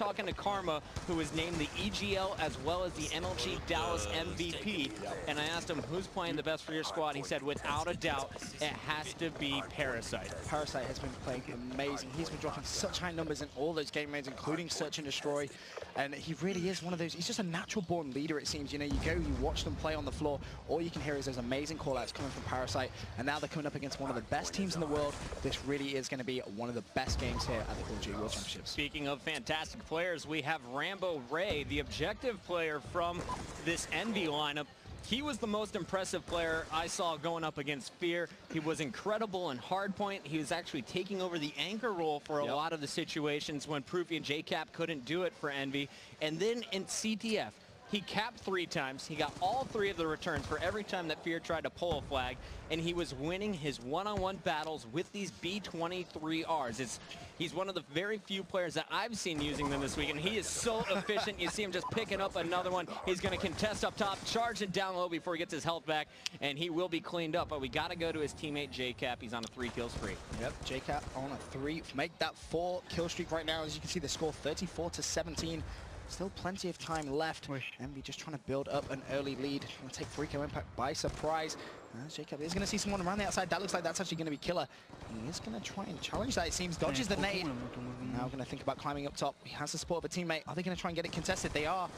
talking to Karma, who was named the EGL as well as the MLG Dallas MVP, and I asked him, who's playing the best for your squad? He said, without a doubt, it has to be Parasite. Parasite has been playing amazing. He's been dropping such high numbers in all those game modes, including Search and Destroy, and he really is one of those, he's just a natural-born leader, it seems. You know, you go, you watch them play on the floor, all you can hear is those amazing call-outs coming from Parasite, and now they're coming up against one of the best teams in the world. This really is going to be one of the best games here at the COD World Championships. Speaking of fantastic players, we have Rambo Ray, the objective player from this Envy lineup. He was the most impressive player I saw going up against Fear. He was incredible in hardpoint. He was actually taking over the anchor role for a lot of the situations when Proofy and JCap couldn't do it for Envy. And then in CTF, he capped 3 times. He got all 3 of the returns for every time that Fear tried to pull a flag, and he was winning his one-on-one battles with these B-23Rs. He's one of the very few players that I've seen using them this week, and he is so efficient. You see him just picking up another one. He's going to contest up top, charge it down low before he gets his health back, and he will be cleaned up. But we got to go to his teammate JCap. He's on a 3 kill spree. Yep, JCap on a 3. Make that 4 kill streak right now. As you can see, the score 34-17. Still plenty of time left. Envy just trying to build up an early lead. Going to take Fariko.Impact by surprise. JCap is going to see someone around the outside. That looks like that's actually going to be Killer. He is going to try and challenge that, it seems. Dodges the nade. Now going to think about climbing up top. He has the support of a teammate. Are they going to try and get it contested? They are.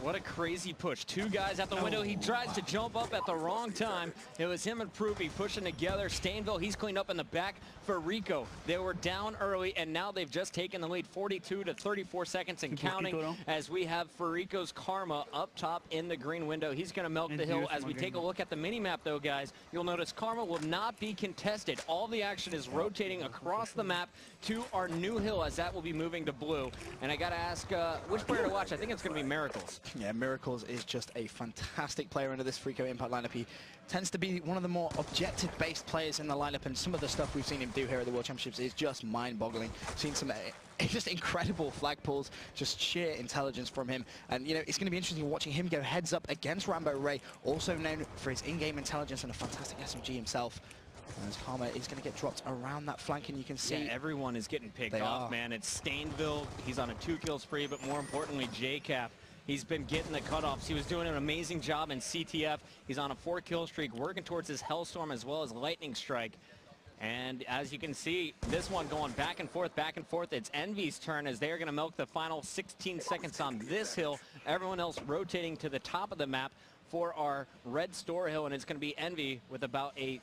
What a crazy push. 2 guys at the window. He tries to jump up at the wrong time. It was him and Proofy pushing together. Stainville, he's cleaned up in the back. Fariko, they were down early, and now they've just taken the lead 42 to 34 seconds and counting as we have Fariko's Karma up top in the green window. He's going to milk the hill. As we take a look at the mini-map, though, guys, you'll notice Karma will not be contested. All the action is rotating across the map to our new hill, as that will be moving to blue. And I got to ask, which player to watch? I think it's going to be Miracles. Yeah, Miracles is just a fantastic player under this Fariko.Impact lineup. He tends to be one of the more objective-based players in the lineup, and some of the stuff we've seen him do here at the World Championships is just mind-boggling. Seen some just incredible flag pulls, just sheer intelligence from him. And, you know, it's going to be interesting watching him go heads up against Rambo Ray, also known for his in-game intelligence and a fantastic SMG himself. As Karma is going to get dropped around that flank, and you can see everyone is getting picked off, man. It's Stainville. He's on a 2 kill spree, but more importantly, JCap. He's been getting the cutoffs. He was doing an amazing job in CTF. He's on a 4 kill streak, working towards his Hellstorm as well as Lightning Strike. And as you can see, this one going back and forth, back and forth. It's Envy's turn as they're going to milk the final 16 seconds on this hill. Everyone else rotating to the top of the map for our red store hill, and it's going to be Envy with about a,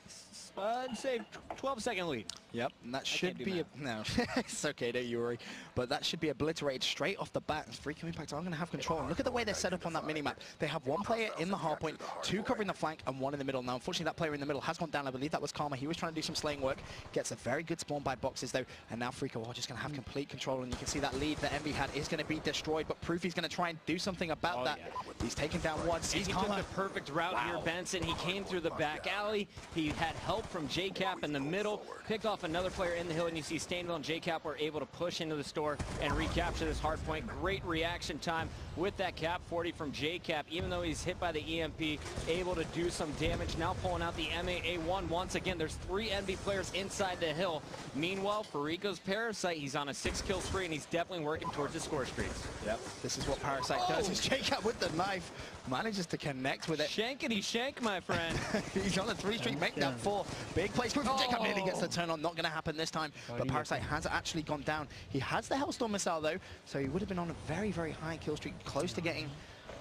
I'd say, 12-second lead. Yep, and that should be no, it's okay, don't you worry. But that should be obliterated straight off the bat. Fariko.Impact are going to have control. And look at the way they're set up on that minimap. They have 1 player in the hardpoint, 2 covering the flank, and 1 in the middle. Now, unfortunately, that player in the middle has gone down. I believe that was Karma. He was trying to do some slaying work. Gets a very good spawn by boxes, though. And now Fariko are just going to have complete control. And you can see that lead that Envy had is going to be destroyed. But Proofy's going to try and do something about that. He's taken down 1. Sees Karma. He took the perfect route here, Benson. He came through the back alley. He had help from JCap in the middle. Picked off another player in the hill, and you see Stainville and JCap were able to push into the store and recapture this hard point. Great reaction time with that cap 40 from JCap. Even though he's hit by the EMP, able to do some damage. Now pulling out the MAA1 once again. There's 3 Envy players inside the hill. Meanwhile, Fariko's Parasite, he's on a 6 kill spree, and he's definitely working towards his score streaks. Yep, this is what Parasite does. Is JCap with the knife manages to connect with it. Shankity shank, my friend. He's on a 3 streak, make that 4. Big place from JCap, nearly gets the turn on. Not going to happen this time, but Parasite has actually gone down. He has the Hellstorm missile, though, so he would have been on a very, very high kill streak, close to getting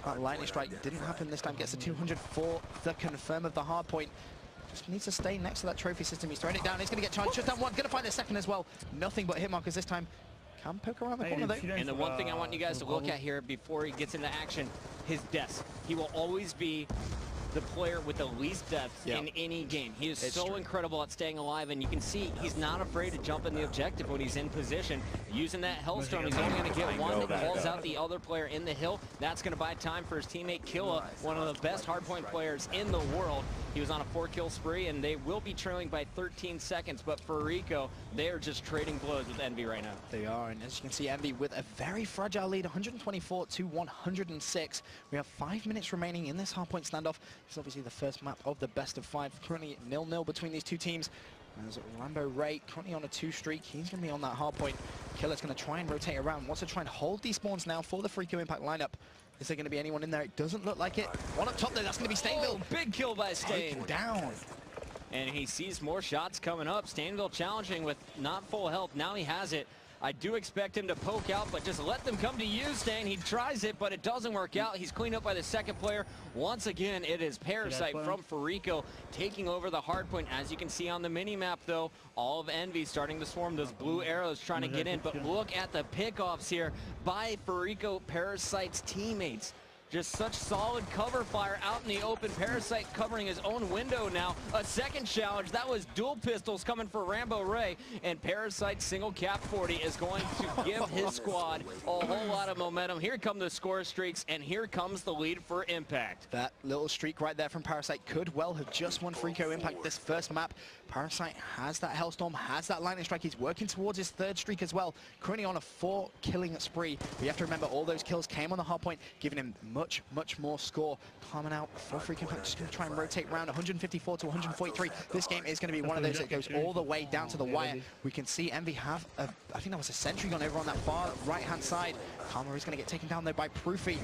that Lightning Strike. Didn't happen this time. Gets the 200 for the confirm of the hard point. Just needs to stay next to that trophy system. He's throwing it down. He's going to get charged. Shut down 1. Going to find a second as well. Nothing but hit markers this time. Can poke around the corner, though. And the one thing I want you guys to look at here before he gets into action, his deaths. He will always be the player with the least deaths in any game. He is so incredible at staying alive, and you can see he's not afraid to jump in the objective when he's in position. Using that Hellstorm, he's only going to get 1 that calls out the other player in the hill. That's going to buy time for his teammate Killa, one of the best hardpoint players in the world. He was on a 4 kill spree, and they will be trailing by 13 seconds, but Fariko, they are just trading blows with Envy right now. They are, and as you can see, Envy with a very fragile lead, 124 to 106. We have 5 minutes remaining in this hardpoint standoff. It's obviously the first map of the best of 5. Currently 0-0 between these two teams. As Rambo Ray currently on a 2 streak, he's going to be on that hard point. Killer's going to try and rotate around, wants to try and hold these spawns now for the Fariko.Impact lineup. Is there going to be anyone in there? It doesn't look like it. One up top there, that's going to be Stainville. Oh, big kill by Stain. Down. And he sees more shots coming up. Stainville challenging with not full health. Now he has it. I do expect him to poke out, but just let them come to you, Stain. He tries it, but it doesn't work out. He's cleaned up by the second player. Once again, it is Parasite from Fariko taking over the hard point. As you can see on the mini-map, though, all of Envy starting to swarm. Those blue arrows trying to get in, but look at the pickoffs here by Fariko Parasite's teammates. Just such solid cover fire out in the open. Parasite covering his own window now. A second challenge. That was dual pistols coming for Rambo Ray. And Parasite single cap 40 is going to give his squad a whole lot of momentum. Here come the score streaks, and here comes the lead for Impact. That little streak right there from Parasite could well have just won Fariko.Impact this first map. Parasite has that Hellstorm, has that lightning strike. He's working towards his 3rd streak as well. Currently on a 4 killing spree. We have to remember all those kills came on the hard point, giving him much more score. Climbing out for Fariko.Impact, just going to try and rotate around 154 to 143. This game is going to be one of those that goes all the way down to the wire. We can see Envy have, I think that was a sentry gun over on that far right-hand side. Karma is going to get taken down though by Proofy.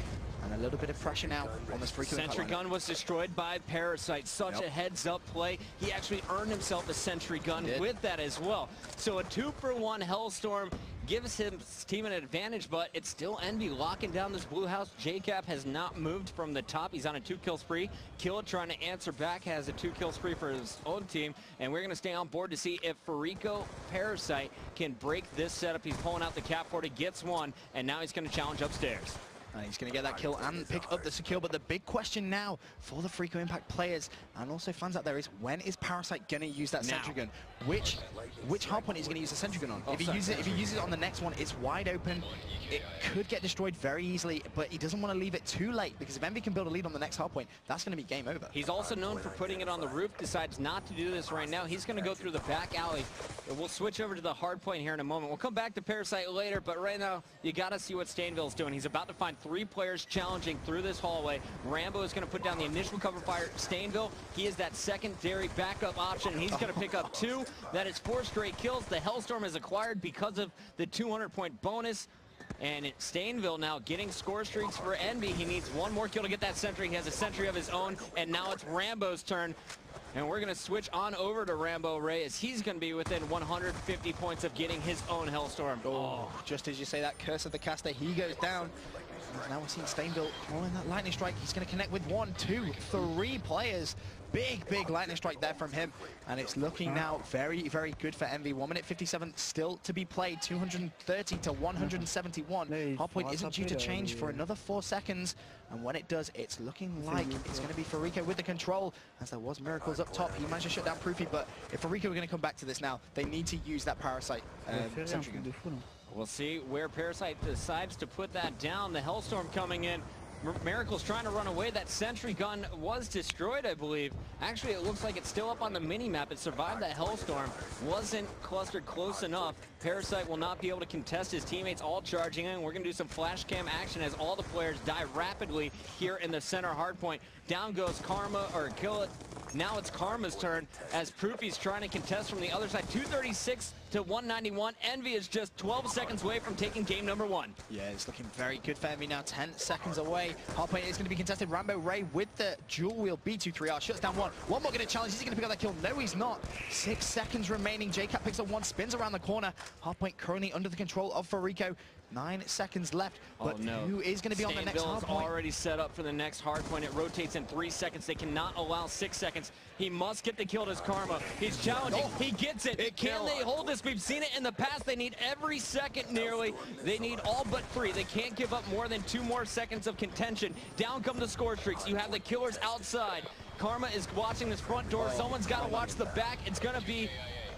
And a little bit of pressure now on this Fariko.Impact. Sentry gun was destroyed by Parasite. Such a heads-up play. He actually earned himself a sentry gun with that as well. So a 2-for-1 Hellstorm gives his team an advantage, but it's still Envy locking down this blue house. JCap has not moved from the top. He's on a 2-kill spree. Killa trying to answer back, has a 2-kill spree for his own team, and we're going to stay on board to see if Fariko Parasite can break this setup. He's pulling out the cap 40, gets one, and now he's going to challenge upstairs. And he's going to get that kill and pick up the secure, but the big question now for the Fariko.Impact players and also fans out there is, when is Parasite going to use that sentry gun? Which hardpoint is going to use the sentry gun on? If he uses it on the next one, it's wide open. It could get destroyed very easily, but he doesn't want to leave it too late, because if Envy can build a lead on the next hardpoint, that's going to be game over. He's also known for putting it on the roof, decides not to do this right now. He's going to go through the back alley. We'll switch over to the hardpoint here in a moment. We'll come back to Parasite later, but right now, you got to see what Stainville's doing. He's about to find 3 players challenging through this hallway. Rambo is going to put down the initial cover fire. Stainville, he is that secondary backup option. He's going to pick up 2. That is 4 straight kills. The Hellstorm is acquired because of the 200-point bonus. And Stainville now getting score streaks for Envy. He needs 1 more kill to get that sentry. He has a sentry of his own, and now it's Rambo's turn. And we're going to switch on over to Rambo Ray, as he's going to be within 150 points of getting his own Hellstorm. Oh, just as you say that, Curse of the Caster, he goes down. Now we're seeing Stainville throwing that lightning strike. He's going to connect with 1, 2, 3 players. Big lightning strike there from him, and it's looking now very good for Envy. 1 minute 57 still to be played. 230 to 171. Hardpoint isn't due to change for another 4 seconds, and when it does, it's looking like it's going to be Fariko with the control, as there was miracles up top. He managed to shut down Proofy, but if Fariko are going to come back to this now, they need to use that Parasite sentry gun. We'll see where Parasite decides to put that down. The Hellstorm coming in. Miracle's trying to run away. That sentry gun was destroyed, I believe. Actually, it looks like it's still up on the mini-map. It survived that Hellstorm. Wasn't clustered close enough. Parasite will not be able to contest his teammates all charging in. We're going to do some flash cam action as all the players die rapidly here in the center hardpoint. Down goes Karma, or Kill It. Now it's Karma's turn as Proofy's trying to contest from the other side. 236 to 191. Envy is just 12 seconds away from taking game number 1. Yeah, it's looking very good for Envy now. 10 seconds away. Hardpoint is going to be contested. Rambo Ray with the dual wheel B23R shuts down 1. 1 more going to challenge. Is he going to pick up that kill? No, he's not. 6 seconds remaining. JCap picks up 1, spins around the corner. Hardpoint currently under the control of Fariko. 9 seconds left, but who is going to be on the next hardpoint? Already set up for the next hardpoint. It rotates in 3 seconds. They cannot allow 6 seconds. He must get the kill to Karma. He's challenging. He gets it. Can they hold this? We've seen it in the past. They need every second nearly. They need all but 3. They can't give up more than 2 more seconds of contention. Down come the score streaks. You have the killers outside. Karma is watching this front door. Someone's got to watch the back. It's going to be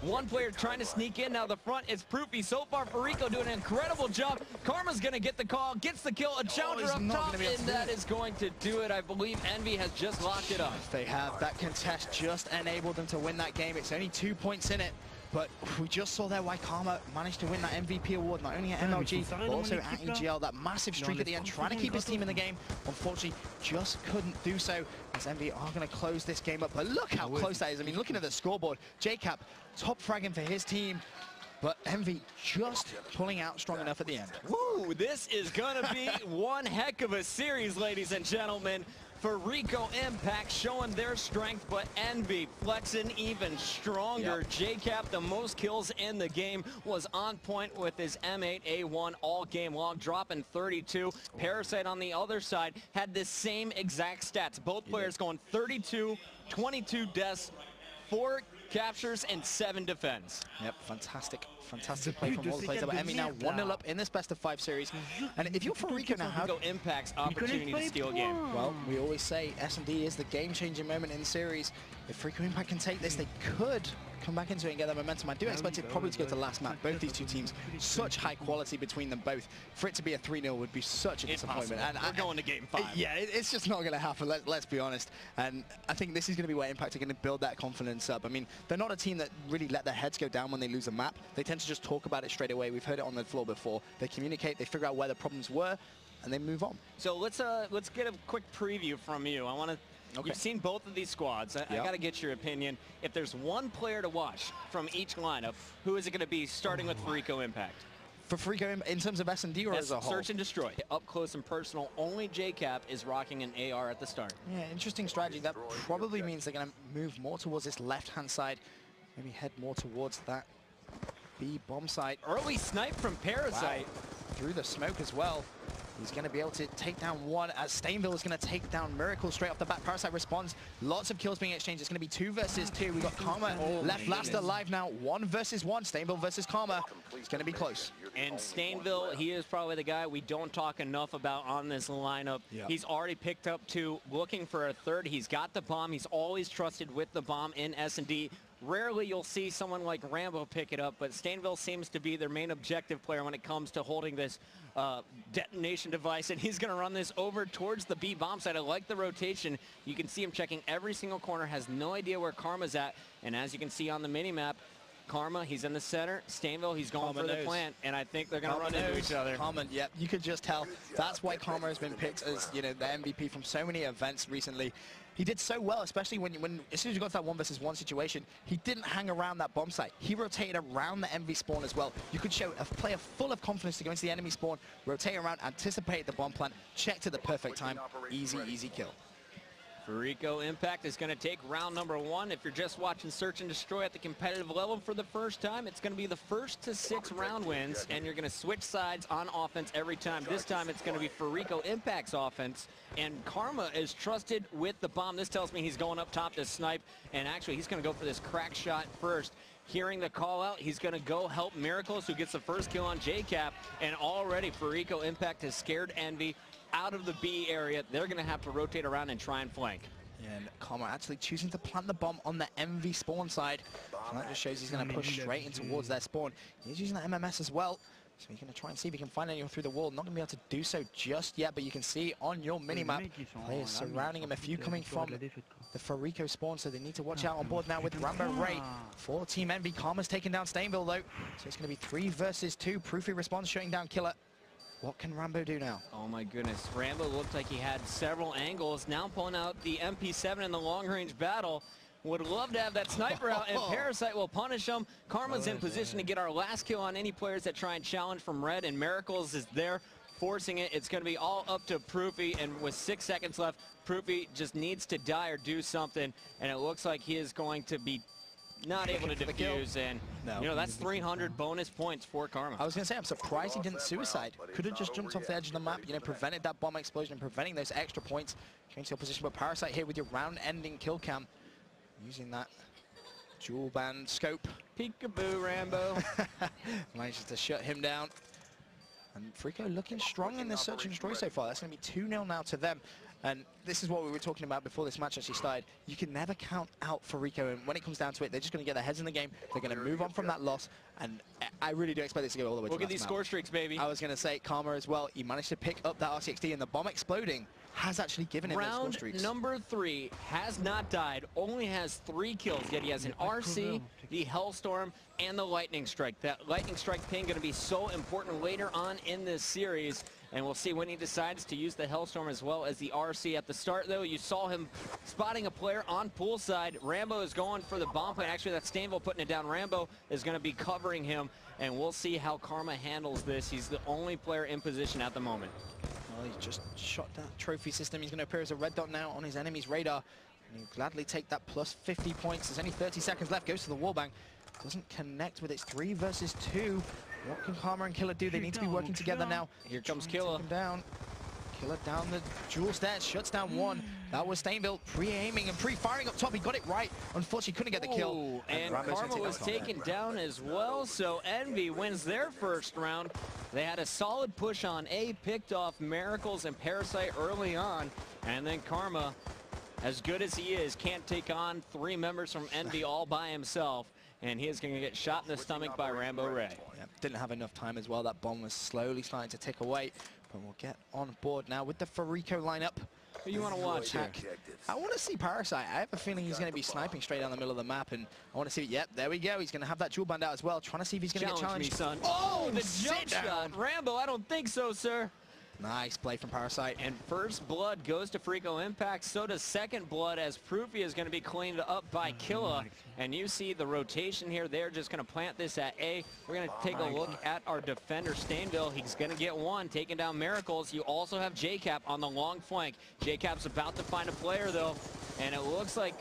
1 player trying to sneak in. Now the front is Proofy. So far, Fariko doing an incredible job. Karma's going to get the call, gets the kill, a challenger up top, and that is going to do it. I believe Envy has just locked it up. They have. That contest just enabled them to win that game. It's only 2 points in it. But we just saw there why Karma managed to win that MVP award, not only at MLG, but also at EGL. That massive streak at the end, trying to keep his team in the game. Unfortunately, just couldn't do so, as Envy are going to close this game up. But look how close that is. I mean, looking at the scoreboard, JCap top fragging for his team, but Envy just pulling out strong enough at the end. Woo, this is going to be one heck of a series, ladies and gentlemen. Fariko.Impact showing their strength, but Envy flexing even stronger. JCap, the most kills in the game, was on point with his M8A1 all game long, dropping 32. Parasite on the other side had the same exact stats. Both players going 32, 22 deaths, 4 captures, and 7 defends. Yep, fantastic play from all the players. But Envy now 1-0 up in this best-of-5 series. And if you're Fariko now, how Impact's opportunity to steal a game? Well, we always say S&D is the game-changing moment in the series. If Fariko.Impact can take this, they could come back into it and get that momentum. I do expect it probably to go to last map. Both these two teams, such high quality between them both. For it to be a 3-0 would be such a disappointment. And we're going to game 5. Yeah, it's just not going to happen, let's be honest. And I think this is going to be where Impact are going to build that confidence up. I mean, they're not a team that really let their heads go down when they lose a map. They tend to just talk about it straight away. We've heard it on the floor before. They communicate, they figure out where the problems were, and they move on. So let's get a quick preview from you. I want to. Okay. You've seen both of these squads. I got to get your opinion. If there's one player to watch from each lineup, who is it going to be, starting with Fariko.Impact? For Fariko in terms of S&D or as a whole? Search and destroy. Up close and personal, only JCap is rocking an AR at the start. Yeah, interesting strategy. That probably means they're going to move more towards this left-hand side. Maybe head more towards that B bomb site. Early snipe from Parasite. Wow. Through the smoke as well. He's going to be able to take down one, as Stainville is going to take down Miracle straight off the bat. Parasite responds. Lots of kills being exchanged. It's going to be 2 versus 2. We got Karma left last alive now. 1 versus 1. Stainville versus Karma. It's going to be close. And Stainville, he is probably the guy we don't talk enough about on this lineup. He's already picked up 2, looking for a 3rd. He's got the bomb. He's always trusted with the bomb in S&D. Rarely you'll see someone like Rambo pick it up, but Stainville seems to be their main objective player when it comes to holding this detonation device, and he's going to run this over towards the B bomb site. I like the rotation. You can see him checking every single corner, has no idea where Karma's at, and as you can see on the mini-map, Karma, he's in the center. Stainville, he's going for the plant, and I think they're going to run into each other. Karma, yep, you could just tell. That's why Karma has been picked as, you know, the MVP from so many events recently. He did so well, especially when as soon as you got to that 1 versus 1 situation, he didn't hang around that bomb site. He rotated around the envy spawn as well. You could show a player full of confidence to go into the enemy spawn, rotate around, anticipate the bomb plant, check to the perfect time. Easy, easy kill. Fariko.Impact is going to take round number 1. If you're just watching Search and Destroy at the competitive level for the first time, it's going to be the first to 6 round wins, and you're going to switch sides on offense every time. This time it's going to be Fariko.Impact's offense, and Karma is trusted with the bomb. This tells me he's going up top to snipe, and actually he's going to go for this crack shot first. Hearing the call out, he's going to go help Miracles, who gets the first kill on JCap, and already Fariko.Impact has scared Envy out of the B area. They're going to have to rotate around and try and flank. And Karma actually choosing to plant the bomb on the Envy spawn side. And that just shows he's going to push straight in towards their spawn. He's using the MMS as well. So he's going to try and see if he can find anyone through the wall. Not going to be able to do so just yet, but you can see on your minimap, players surrounding him. A few coming from the Fariko spawn, so they need to watch out on board now with Rambo Ray. For Team Envy, Karma's taking down Stainville though. So it's going to be 3 versus 2. Proofy responds, shutting down Killer. What can Rambo do now? Oh my goodness, Rambo looked like he had several angles. Now pulling out the MP7 in the long-range battle. Would love to have that sniper out, and Parasite will punish him. Karma's in position to get our last kill on any players that try and challenge from red, and Miracles is there forcing it. It's going to be all up to Proofy, and with 6 seconds left, Proofy just needs to die or do something, and it looks like he is going to be not able to defuse, and you know, that's 300 bonus points for Karma. I was going to say, I'm surprised he didn't suicide. Could have just jumped off the edge of the map, you know, prevented that bomb explosion, preventing those extra points. Going to your position, but Parasite here with your round-ending kill cam. Using that dual band scope. Peekaboo, Rambo. Manages to shut him down. And Fariko looking strong in this search and destroy so far. That's going to be 2-0 now to them. And this is what we were talking about before this match actually started. You can never count out Fariko, and when it comes down to it, they're just going to get their heads in the game. They're going to move on from that loss, and I really do expect this to go all the way to the Look at these score streaks, baby. I was going to say Karma as well. He managed to pick up that RCXD, and the bomb exploding has actually given him those score streaks. Round number 3 has not died, only has 3 kills, yet he has an RC, the Hellstorm, and the Lightning Strike. That Lightning Strike ping going to be so important later on in this series, and we'll see when he decides to use the Hellstorm as well as the RC. At the start, though, you saw him spotting a player on poolside. Rambo is going for the bomb plant. Actually, that's Stainville putting it down. Rambo is going to be covering him, and we'll see how Karma handles this. He's the only player in position at the moment. Well, he's just shot that trophy system. He's going to appear as a red dot now on his enemy's radar. And he'll gladly take that plus 50 points. There's only 30 seconds left. Goes to the wallbang. Doesn't connect with its 3 versus 2. What can Karma and Killer do? They need to be working together now. Here comes Killer. Down. Killer down the dual stairs. Shuts down one. That was Stainville pre-aiming and pre-firing up top. He got it right. Unfortunately, couldn't get the kill. And Karma was taken down as well. So Envy wins their first round. They had a solid push on A, picked off Miracles and Parasite early on. And then Karma, as good as he is, can't take on 3 members from Envy all by himself. And he is going to get shot in the stomach by Rambo Ray. Yeah, didn't have enough time as well. That bomb was slowly starting to tick away. But we'll get on board now with the Fariko lineup. Who you want to watch here? I want to see Parasite. I have a feeling he's going to be sniping straight down the middle of the map, and I want to see, yep, there we go. He's going to have that dual band out as well, trying to see if he's going to get challenged. Me, son. Oh, the jump shot. Rambo, I don't think so, sir. Nice play from Parasite. And first blood goes to Fariko.Impact. So does second blood, as Proofy is going to be cleaned up by Killa. And you see the rotation here. They're just going to plant this at A. We're going to take a look at our defender, Stainville. He's going to get one, taking down Miracles. You also have JCap on the long flank. JCap's about to find a player, though. And it looks like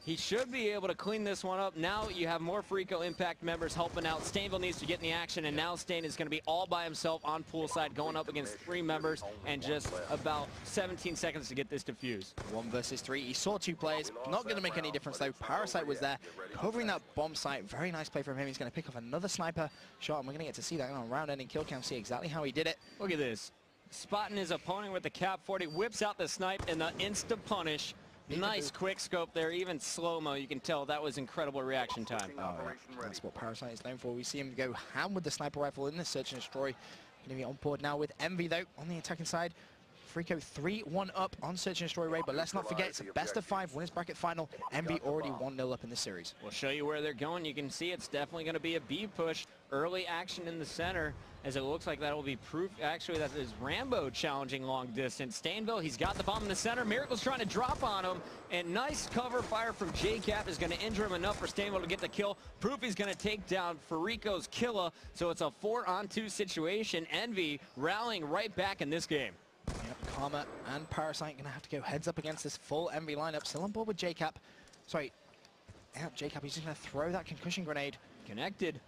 he should be able to clean this one up. Now you have more Fariko.Impact members helping out. Stainville needs to get in the action, and now Stain is going to be all by himself on poolside, going up against 3 members, and just about 17 seconds to get this defused. 1 versus 3. He saw 2 players. Not going to make any difference, though. Parasite was there, covering that bomb site. Very nice play from him. He's going to pick off another sniper shot, and we're going to get to see that on round-ending kill cam, see exactly how he did it. Look at this. Spotting his opponent with the Cap 40, whips out the snipe, and the insta-punish. Nice quick scope there, even slow-mo. You can tell that was incredible reaction time. Oh, that's what Parasite is known for. We see him go ham with the sniper rifle in the search and destroy. Going to be on board now with Envy, though, on the attacking side. Fariko 3-1 up on search and destroy Ray, but let's not forget it's a best of 5 winners bracket final. Envy already 1-0 up in this series. We'll show you where they're going. You can see it's definitely going to be a B push. Early action in the center, as it looks like that will be proof. Actually, that is Rambo challenging long distance. Stainville, he's got the bomb in the center. Miracle's trying to drop on him, and nice cover fire from JCap is going to injure him enough for Stainville to get the kill. Proofy's going to take down Fariko's Killa, so it's a 4-on-2 situation. Envy rallying right back in this game. Yep, Karma and Parasite going to have to go heads up against this full Envy lineup. Still on board with JCap. Sorry, yeah, JCap, he's just going to throw that concussion grenade. Connected.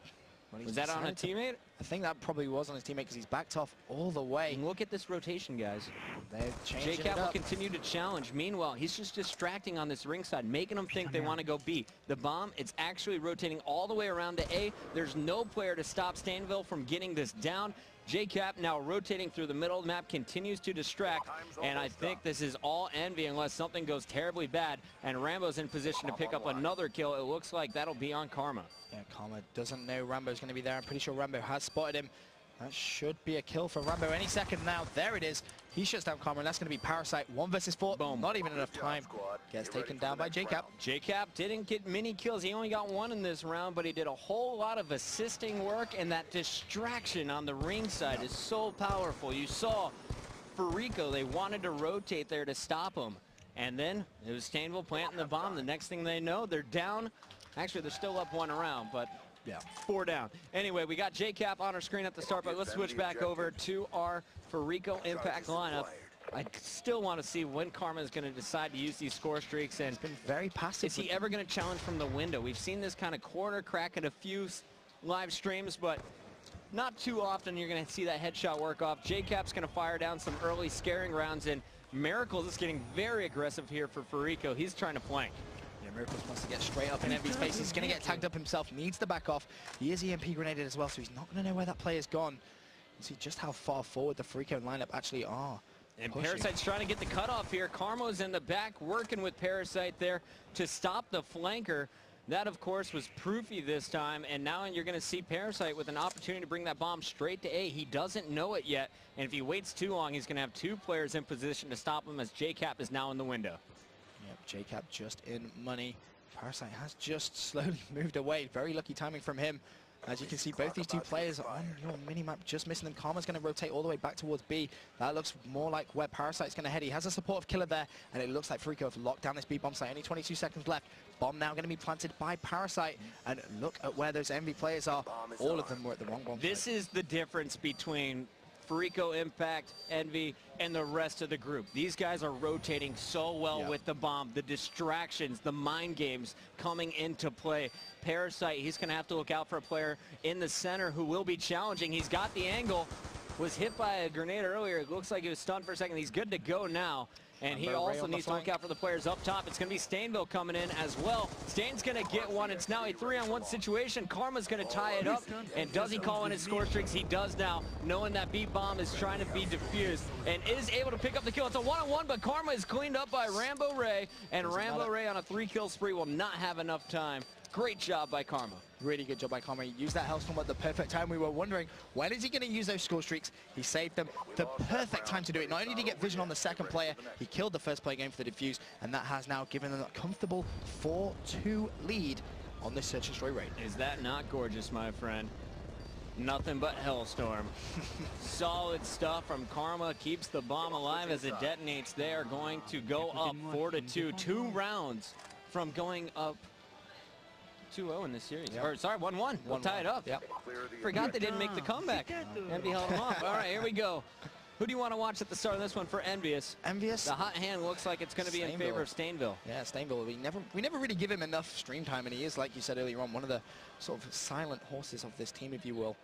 Was that on a teammate? I think that probably was on his teammate because he's backed off all the way. And look at this rotation, guys. They're changing it JCap will up. continue to challenge. Meanwhile, he's just distracting on this ringside, making them think they want to go B. The bomb, it's actually rotating all the way around to A. There's no player to stop Stainville from getting this down. JCap now rotating through the middle of the map, continues to distract, and I think this is all Envy unless something goes terribly bad, and Rambo's in position to pick up another kill. It looks like that'll be on Karma. Yeah, Karma doesn't know Rambo's going to be there. I'm pretty sure Rambo has spotted him. That should be a kill for Rambo any second now. There it is. He shuts down Karma, and that's going to be Parasite. 1 versus 4. Boom. Not even enough time. Gets taken down by JCap. JCap didn't get many kills. He only got 1 in this round, but he did a whole lot of assisting work, and that distraction on the ringside is so powerful. You saw Fariko, they wanted to rotate there to stop him. And then it was Stainville planting the bomb. The next thing they know, they're down. Actually, they're still up 1 round, but yeah, 4 down. Anyway, we got JCap on our screen at the start, but let's switch back over to our Fariko.Impact lineup. I still want to see when Karma is going to decide to use these score streaks. And it's been very passive. Is he ever going to challenge from the window? We've seen this kind of corner crack at a few live streams, but not too often you're going to see that headshot work off. JCap's going to fire down some early scaring rounds, and Miracles is getting very aggressive here for Fariko. He's trying to flank. Yeah, Miracles wants to get straight up in Envy's face. He's going to get tagged up himself, needs to back off. He is EMP grenaded as well, so he's not going to know where that player's gone. You see just how far forward the Fariko lineup actually are. And Parasite's trying to get the cutoff here. Karma's in the back working with Parasite there to stop the flanker. That, of course, was Proofy this time, and now you're going to see Parasite with an opportunity to bring that bomb straight to A. He doesn't know it yet, and if he waits too long, he's going to have two players in position to stop him as JCap is now in the window. Yep, JCap just in money. Parasite has just slowly moved away. Very lucky timing from him. As you can see, both these two players on your minimap just missing them. Karma's going to rotate all the way back towards B. That looks more like where Parasite's going to head. He has a supportive killer there, and it looks like Fariko have locked down this B bomb site. Only 22 seconds left. Bomb now going to be planted by Parasite. And look at where those Envy players are. All of them were at the wrong bomb This site. is the difference between Fariko.Impact, Envy, and the rest of the group. These guys are rotating so well with the bomb. The distractions, the mind games coming into play. Parasite, he's going to have to look out for a player in the center who will be challenging. He's got the angle. Was hit by a grenade earlier. It looks like he was stunned for a second. He's good to go now. And he also needs to look out for the players up top. It's going to be Stainville coming in as well. Stain's going to get one. It's now a 3-on-1 situation. Karma's going to tie it up. And does he call in his score streaks? He does now, knowing that B bomb is trying to be defused and is able to pick up the kill. It's a 1-on-1, but Karma is cleaned up by Rambo Ray. And Rambo Ray on a 3-kill spree will not have enough time. Great job by Karma. Really good job by Karma. He used that Hellstorm at the perfect time. We were wondering, when is he going to use those score streaks? He saved them. The perfect time to do it. Not only did he get vision on the second player, he killed the first player game for the defuse, and that has now given them a comfortable 4-2 lead on this Search and Destroy raid. Is that not gorgeous, my friend? Nothing but Hellstorm. Solid stuff from Karma. Keeps the bomb alive as it detonates. They are going to go up 4-2. 2 rounds from going up 2-0 in this series. Or sorry, 1-1. We'll tie it up. Forgot they didn't make the comeback. Envy held them off. All right, here we go. Who do you want to watch at the start of this one for EnvyUS? EnvyUS? The hot hand looks like it's going to be in favor of Stainville. Yeah, Stainville. We never really give him enough stream time, and he is, like you said earlier on, one of the sort of silent horses of this team, if you will.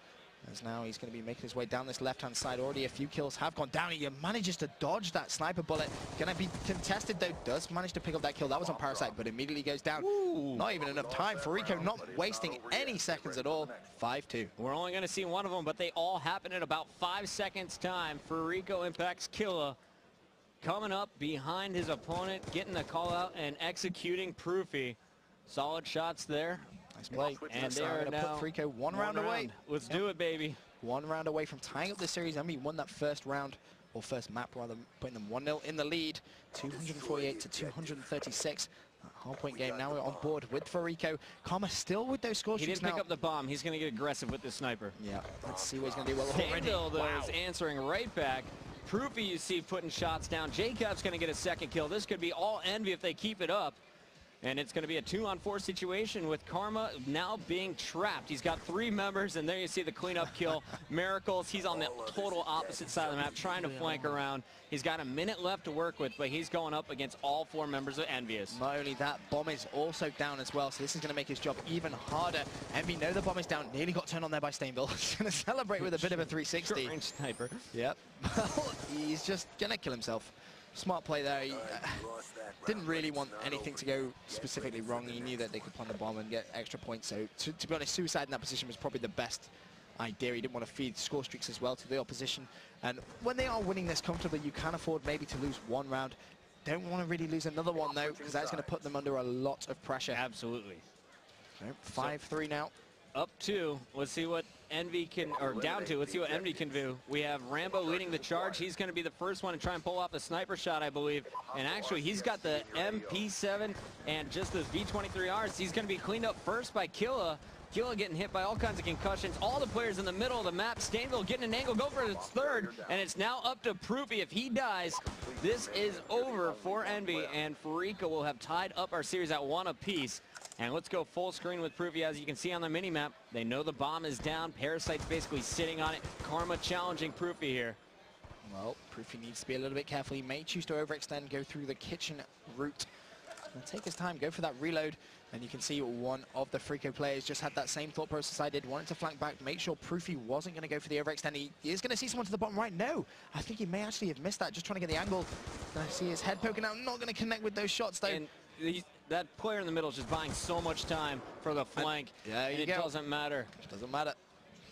As now he's going to be making his way down this left-hand side. Already a few kills have gone down. He manages to dodge that sniper bullet. Going to be contested, though. Does manage to pick up that kill. That was on Parasite, but immediately goes down. Ooh. Not even enough time. Fariko not wasting any seconds at all. 5-2. We're only going to see one of them, but they all happen in about 5 seconds time. Fariko.Impact's killer coming up behind his opponent, getting the call out and executing Proofy. Solid shots there. Nice play. And they're now put Fariko one round away. Let's do it, baby. 1 round away from tying up the series. Envy won that first round, or first map rather, putting them 1-0 in the lead. 248 to 236. Hardpoint game. Now we're on board with Fariko. Karma still with those scores. He didn't pick up the bomb. He's going to get aggressive with the sniper. Yeah. Let's see what he's going to do. Well, Stainville, though, is answering right back. Proofy, you see, putting shots down. Jacob's going to get a second kill. This could be all Envy if they keep it up. And it's going to be a 2-on-4 situation with Karma now being trapped. He's got 3 members, and there you see the cleanup kill. Miracles, he's on the total opposite side of the map, trying to flank around. He's got a minute left to work with, but he's going up against all 4 members of EnvyUS. Not only that, bomb is also down as well, so this is going to make his job even harder. Envy know the bomb is down. Nearly got turned on there by Stainville. He's going to celebrate with a bit of a 360. Short-range sniper. Yep. He's just going to kill himself. Smart play there. He didn't really want anything to go specifically wrong. He knew that they could plant the bomb and get extra points. So to be honest, suicide in that position was probably the best idea. He didn't want to feed score streaks as well to the opposition. And when they are winning this comfortably, you can afford maybe to lose 1 round. Don't want to really lose another one, though, because that's going to put them under a lot of pressure. Absolutely. 5-3 now. Up 2. Let's see what Envy can, or down 2. Let's see what Envy can do. We have Rambo leading the charge. He's going to be the first one to try and pull off the sniper shot, I believe. And actually, he's got the MP7 and just those V23Rs. He's going to be cleaned up first by Killa. Killa getting hit by all kinds of concussions. All the players in the middle of the map. Stainville getting an angle, go for its 3rd. And it's now up to Proofy. If he dies, this is over for Envy. And Fariko will have tied up our series at 1 apiece. And let's go full screen with Proofy. As you can see on the mini-map, they know the bomb is down. Parasite's basically sitting on it. Karma challenging Proofy here. Well, Proofy needs to be a little bit careful. He may choose to overextend, go through the kitchen route. And take his time, go for that reload. And you can see one of the Fariko players just had that same thought process I did. Wanted to flank back, make sure Proofy wasn't going to go for the overextend. He is going to see someone to the bottom right. No, I think he may actually have missed that, just trying to get the angle. I see his head poking out, not going to connect with those shots, though. And that player in the middle is just buying so much time for the flank. Yeah, and it doesn't matter. It doesn't matter.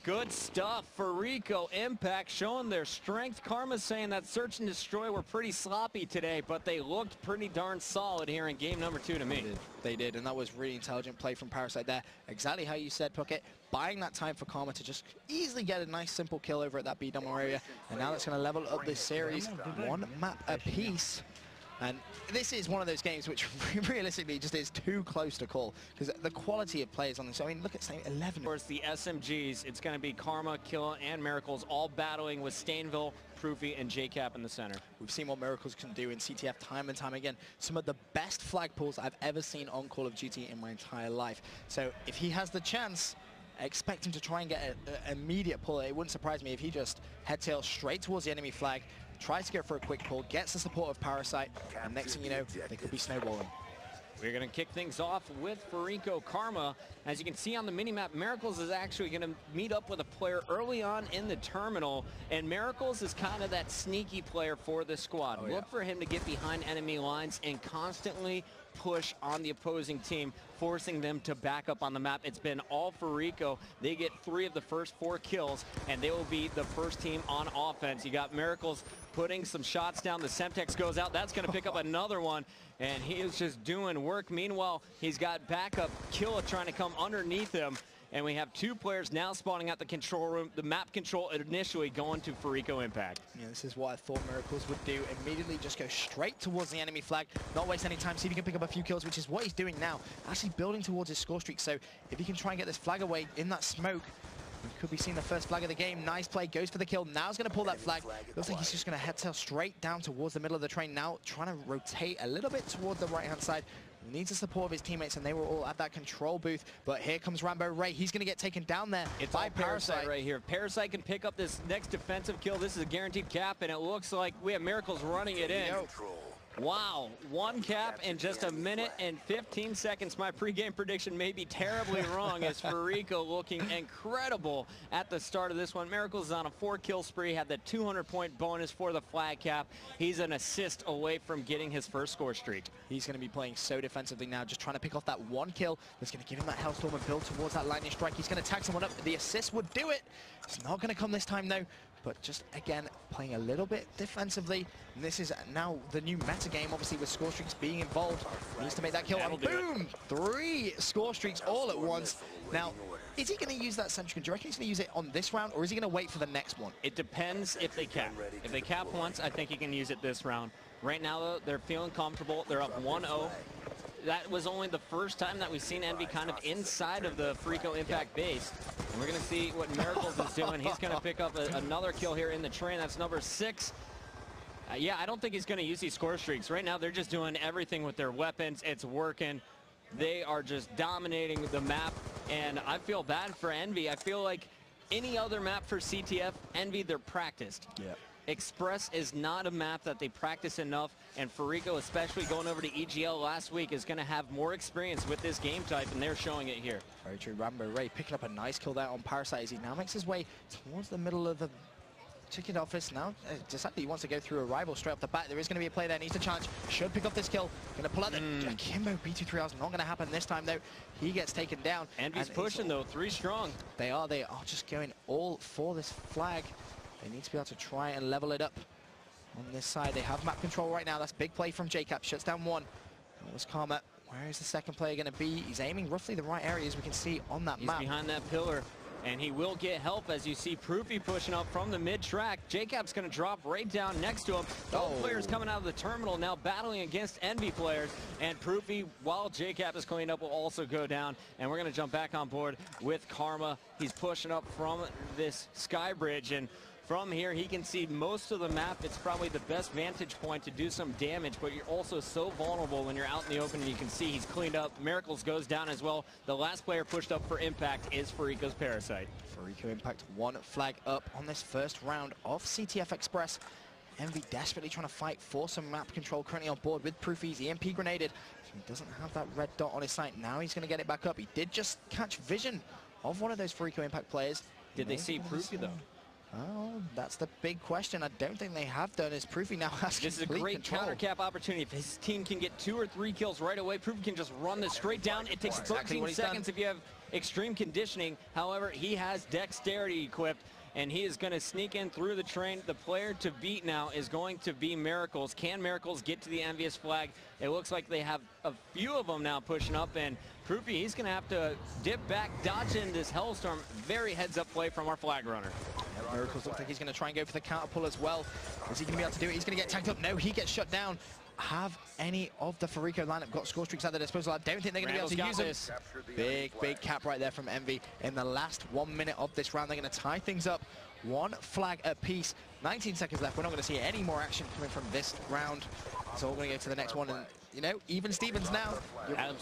Good stuff. Fariko.Impact showing their strength. Karma's saying that Search and Destroy were pretty sloppy today, but they looked pretty darn solid here in game number 2 to me. They did, and that was really intelligent play from Parasite there. Exactly how you said, Puckett. Buying that time for Karma to just easily get a nice simple kill over at that B double area. And now that's going to level up this series. One map apiece. And this is one of those games which realistically just is too close to call, because the quality of players on this, I mean, look at say 11. Of course, the SMGs, it's going to be Karma, Kill, and Miracles all battling with Stainville, Proofy, and JCap in the center. We've seen what Miracles can do in CTF time and time again. Some of the best flag pulls I've ever seen on Call of Duty in my entire life. So if he has the chance, expect him to try and get an immediate pull. It wouldn't surprise me if he just head-tail straight towards the enemy flag, tries to go for a quick pull, gets the support of Parasite, and next thing you know, they could be snowballing. We're going to kick things off with Fariko Karma. As you can see on the minimap, Miracles is actually going to meet up with a player early on in the terminal, and Miracles is kind of that sneaky player for the squad. Oh, yeah. Look for him to get behind enemy lines and constantly push on the opposing team, forcing them to back up on the map. It's been all Fariko. They get 3 of the first 4 kills, and they will be the first team on offense. You got Miracles putting some shots down. The Semtex goes out. That's going to pick up another one, and he is just doing work. Meanwhile, he's got backup Kill trying to come underneath him, and we have 2 players now spawning out the control room. The map control initially going to Fariko.Impact. Yeah, this is what I thought Miracles would do. Immediately just go straight towards the enemy flag, not waste any time, see if he can pick up a few kills, which is what he's doing now. Actually building towards his score streak, so if he can try and get this flag away in that smoke, we could be seeing the first flag of the game. Nice play, goes for the kill. Now he's going to pull that flag. Looks like he's just going to head tail straight down towards the middle of the train. Now trying to rotate a little bit towards the right-hand side. Needs the support of his teammates, and they were all at that control booth. But here comes Rambo Ray. He's going to get taken down there. It's by Parasite right here. If Parasite can pick up this next defensive kill, this is a guaranteed cap, and it looks like we have Miracles running it in. Wow, 1 cap in just 1 minute and 15 seconds. My pregame prediction may be terribly wrong, as Fariko looking incredible at the start of this one. Miracles is on a 4-kill spree, had the 200-point bonus for the flag cap. He's an assist away from getting his first score streak. He's going to be playing so defensively now, just trying to pick off that 1 kill. That's going to give him that Hellstorm and build towards that lightning strike. He's going to tag someone up. The assist would do it. It's not going to come this time, though. But just, again, playing a little bit defensively. And this is now the new meta game, obviously, with score streaks being involved. He needs to make that kill, and boom! 3 score streaks all at once. Now, is he going to use that Sentry Gun? Do you reckon he's going to use it on this round, or is he going to wait for the next one? It depends if they cap. If they cap once, I think he can use it this round. Right now, though, they're feeling comfortable. They're up 1-0. That was only the first time that we've seen Envy kind of inside of the Fariko.Impact base. And we're going to see what Miracles is doing. He's going to pick up another kill here in the train. That's number 6. Yeah, I don't think he's going to use these score streaks. Right now, they're just doing everything with their weapons. It's working. They are just dominating the map. And I feel bad for Envy. I feel like any other map for CTF, Envy, they're practiced. Yeah. Express is not a map that they practice enough, and Fariko, especially going over to EGL last week, is going to have more experience with this game type, and they're showing it here. Very true. Rambo Ray picking up a nice kill there on Parasite as he now makes his way towards the middle of the ticket office. Now decided he wants to go through a rival straight off the bat. There is going to be a play there, needs to challenge, should pick up this kill. Going to pull out the Kimbo B23Rs. Not going to happen this time, though. He gets taken down. Envy's pushing, though, 3 strong. They are just going all for this flag. They need to be able to try and level it up on this side. They have map control right now. That's big play from JCap. Shuts down 1. That was Karma. Where is the second player going to be? He's aiming roughly the right area, as we can see on that map. He's behind that pillar, and he will get help, as you see Proofy pushing up from the mid-track. JCap's going to drop right down next to him. Both players coming out of the terminal now battling against Envy players, and Proofy, while JCap is cleaned up, will also go down. And we're going to jump back on board with Karma. He's pushing up from this sky bridge, and from here, he can see most of the map. It's probably the best vantage point to do some damage, but you're also so vulnerable when you're out in the open, and you can see he's cleaned up. Miracles goes down as well. The last player pushed up for Impact is Fariko's Parasite. Fariko.Impact 1 flag up on this first round of CTF Express. Envy desperately trying to fight for some map control, currently on board with Proofy's EMP grenaded. He doesn't have that red dot on his sight. Now he's going to get it back up. He did just catch vision of one of those Fariko.Impact players. Did they see Proofy, though? Oh, that's the big question. I don't think they have done. Is Proofy now has This is a great counter cap opportunity. If his team can get 2 or 3 kills right away, Proofy can just run this straight down. It takes 13 seconds if you have extreme conditioning. However, he has dexterity equipped, and he is going to sneak in through the train. The player to beat now is going to be Miracles. Can Miracles get to the EnvyUS flag? It looks like they have a few of them now pushing up, and Proofy, he's going to have to dip back, dodge in this Hellstorm. Very heads-up play from our flag runner. Yeah, Miracles looks like he's going to try and go for the counter pull as well. Is he going to be able to do it? He's going to get tanked up. No, he gets shut down. Have any of the Fariko lineup got score streaks at their disposal? I don't think they're going to be able to use them. Big cap right there from Envy. In the last 1 minute of this round, they're going to tie things up. 1 flag apiece. 19 seconds left. We're not going to see any more action coming from this round. So we're going to go to the next one. And, you know, even Stevens now.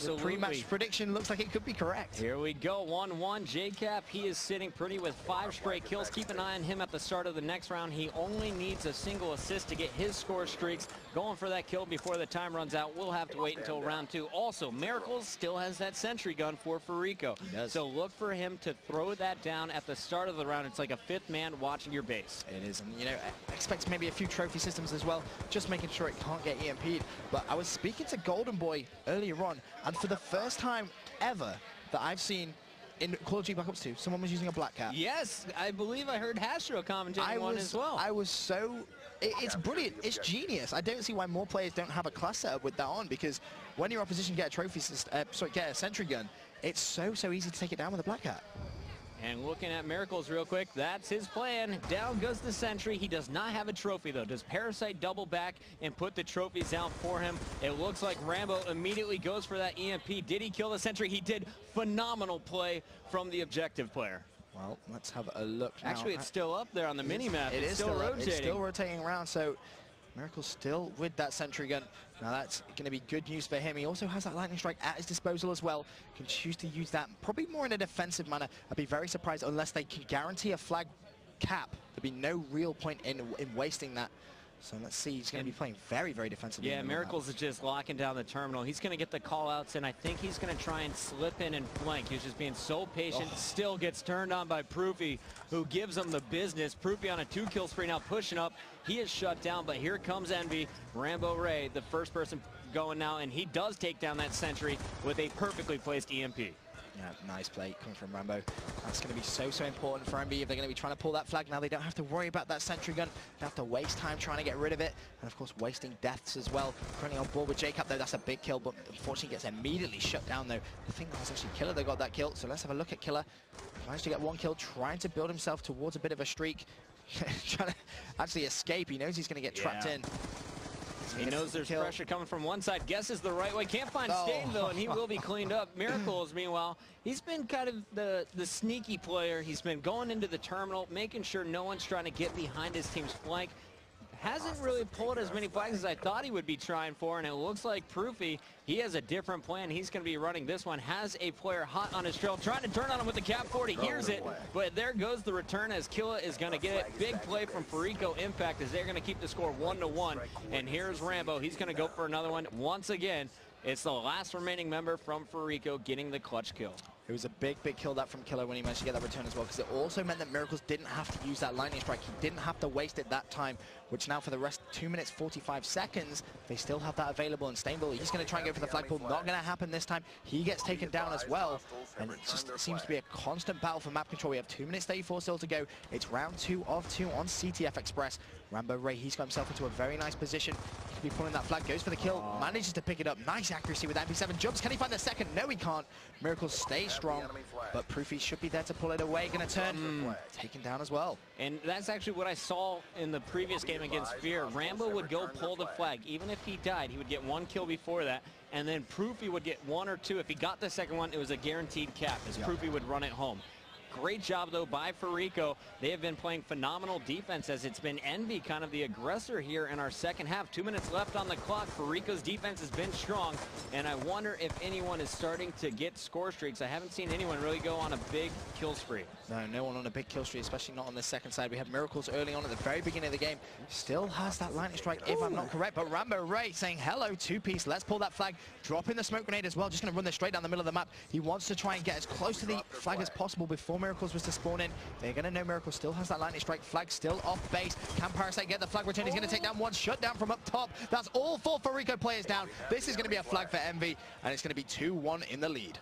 Your pre-match prediction looks like it could be correct. Here we go. 1-1. JCap, he is sitting pretty with 5 straight kills. Keep an eye on him at the start of the next round. He only needs a single assist to get his score streaks. Going for that kill before the time runs out. We'll have to wait until round 2. Also, Miracles still has that sentry gun for Fariko. He does. So look for him to throw that down at the start of the round. It's like a 5th man watching your base. It is, and you know, expect maybe a few trophy systems as well, just making sure it can't get EMP'd. But I was speaking to Golden Boy earlier on, and for the first time ever that I've seen in Call of Duty Black Ops 2, someone was using a black cap. Yes, I believe I heard Hastro commentating one as well. I was so... It's brilliant. It's genius. I don't see why more players don't have a class setup with that on, because when your opposition get a trophy system, get a sentry gun, it's so easy to take it down with a black cap. And looking at Miracles real quick, that's his plan. Down goes the sentry. He does not have a trophy, though. Does Parasite double back and put the trophies out for him? It looks like Rambo immediately goes for that EMP. Did he kill the sentry? He did. Phenomenal play from the objective player. Well, let's have a look now. Actually, it's still up there on the mini-map. It is still rotating. It's still rotating around, so Miracle's still with that sentry gun. Now that's going to be good news for him. He also has that lightning strike at his disposal as well. Can choose to use that probably more in a defensive manner. I'd be very surprised unless they can guarantee a flag cap. There'd be no real point in wasting that. So let's see, he's going to be playing very defensively. Yeah, Miracles is just locking down the terminal. He's going to get the call-outs, and I think he's going to try and slip in and flank. He's just being so patient. Still gets turned on by Proofy, who gives him the business. Proofy on a 2-kill spree now, pushing up. He is shut down, but here comes Envy. Rambo Ray, the first person going now, and he does take down that sentry with a perfectly placed EMP. Yeah, nice play coming from Rambo. That's going to be so important for Envy if they're going to be trying to pull that flag. Now they don't have to worry about that sentry gun. They have to waste time trying to get rid of it. And of course, wasting deaths as well. Currently on board with JCap though, that's a big kill, but unfortunately gets immediately shut down though. I think that was actually Killer that got that kill. So let's have a look at Killer. Managed to get 1 kill, trying to build himself towards a bit of a streak. Trying to actually escape. He knows he's going to get trapped in. He knows there's pressure coming from one side. Guesses the right way. Can't find Stave, though, and he will be cleaned up. Miracles, meanwhile, he's been kind of the sneaky player. He's been going into the terminal, making sure no one's trying to get behind his team's flank. Hasn't really pulled as many flags as I thought he would be trying for, and it looks like Proofy, he has a different plan. He's going to be running this one. Has a player hot on his trail, trying to turn on him with the cap 40. Hears it, but there goes the return as Killa is going to get it. Big play from Fariko.Impact as they're going to keep the score 1-1. And here's Rambo. He's going to go for another one. Once again, it's the last remaining member from Fariko getting the clutch kill. It was a big kill that from Killer when he managed to get that return as well, because it also meant that Miracles didn't have to use that lightning strike. He didn't have to waste it that time, which now for the rest 2 minutes 45 seconds, they still have that available. And Stainbull, he's going to try and go for the flagpole. Not going to happen this time. He gets taken down as well, and it just seems to be a constant battle for map control. We have 2 minutes 34 still to go. It's round 2 of 2 on CTF Express. Rambo Ray, he's got himself into a very nice position. He could be pulling that flag, goes for the kill, manages to pick it up. Nice accuracy with MP7, jumps. Can he find the second? No, he can't. Miracles stays strong, but Proofy should be there to pull it away. Gonna turn, taken down as well. And that's actually what I saw in the previous game against Fear. Rambo would go pull the flag. Even if he died, he would get 1 kill before that, and then Proofy would get 1 or 2. If he got the second one, it was a guaranteed cap, as Proofy would run it home. Great job, though, by Fariko. They have been playing phenomenal defense as it's been Envy kind of the aggressor here in our second half. 2 minutes left on the clock. Fariko's defense has been strong, and I wonder if anyone is starting to get score streaks. I haven't seen anyone really go on a big kill spree. No one on a big kill streak, especially not on the second side. We have Miracles early on at the very beginning of the game. Still has that lightning strike, if I'm not correct. But Rambo Ray saying, hello, 2-piece. Let's pull that flag. Dropping the smoke grenade as well. Just going to run this straight down the middle of the map. He wants to try and get as close to the flag as possible before Miracles was to spawn in. They're going to know Miracles still has that lightning strike. Flag still off base. Can Parasite get the flag return? He's going to take down one shutdown from up top. That's all 4 Fariko players down. This is going to be a flag for Envy, and it's going to be 2-1 in the lead.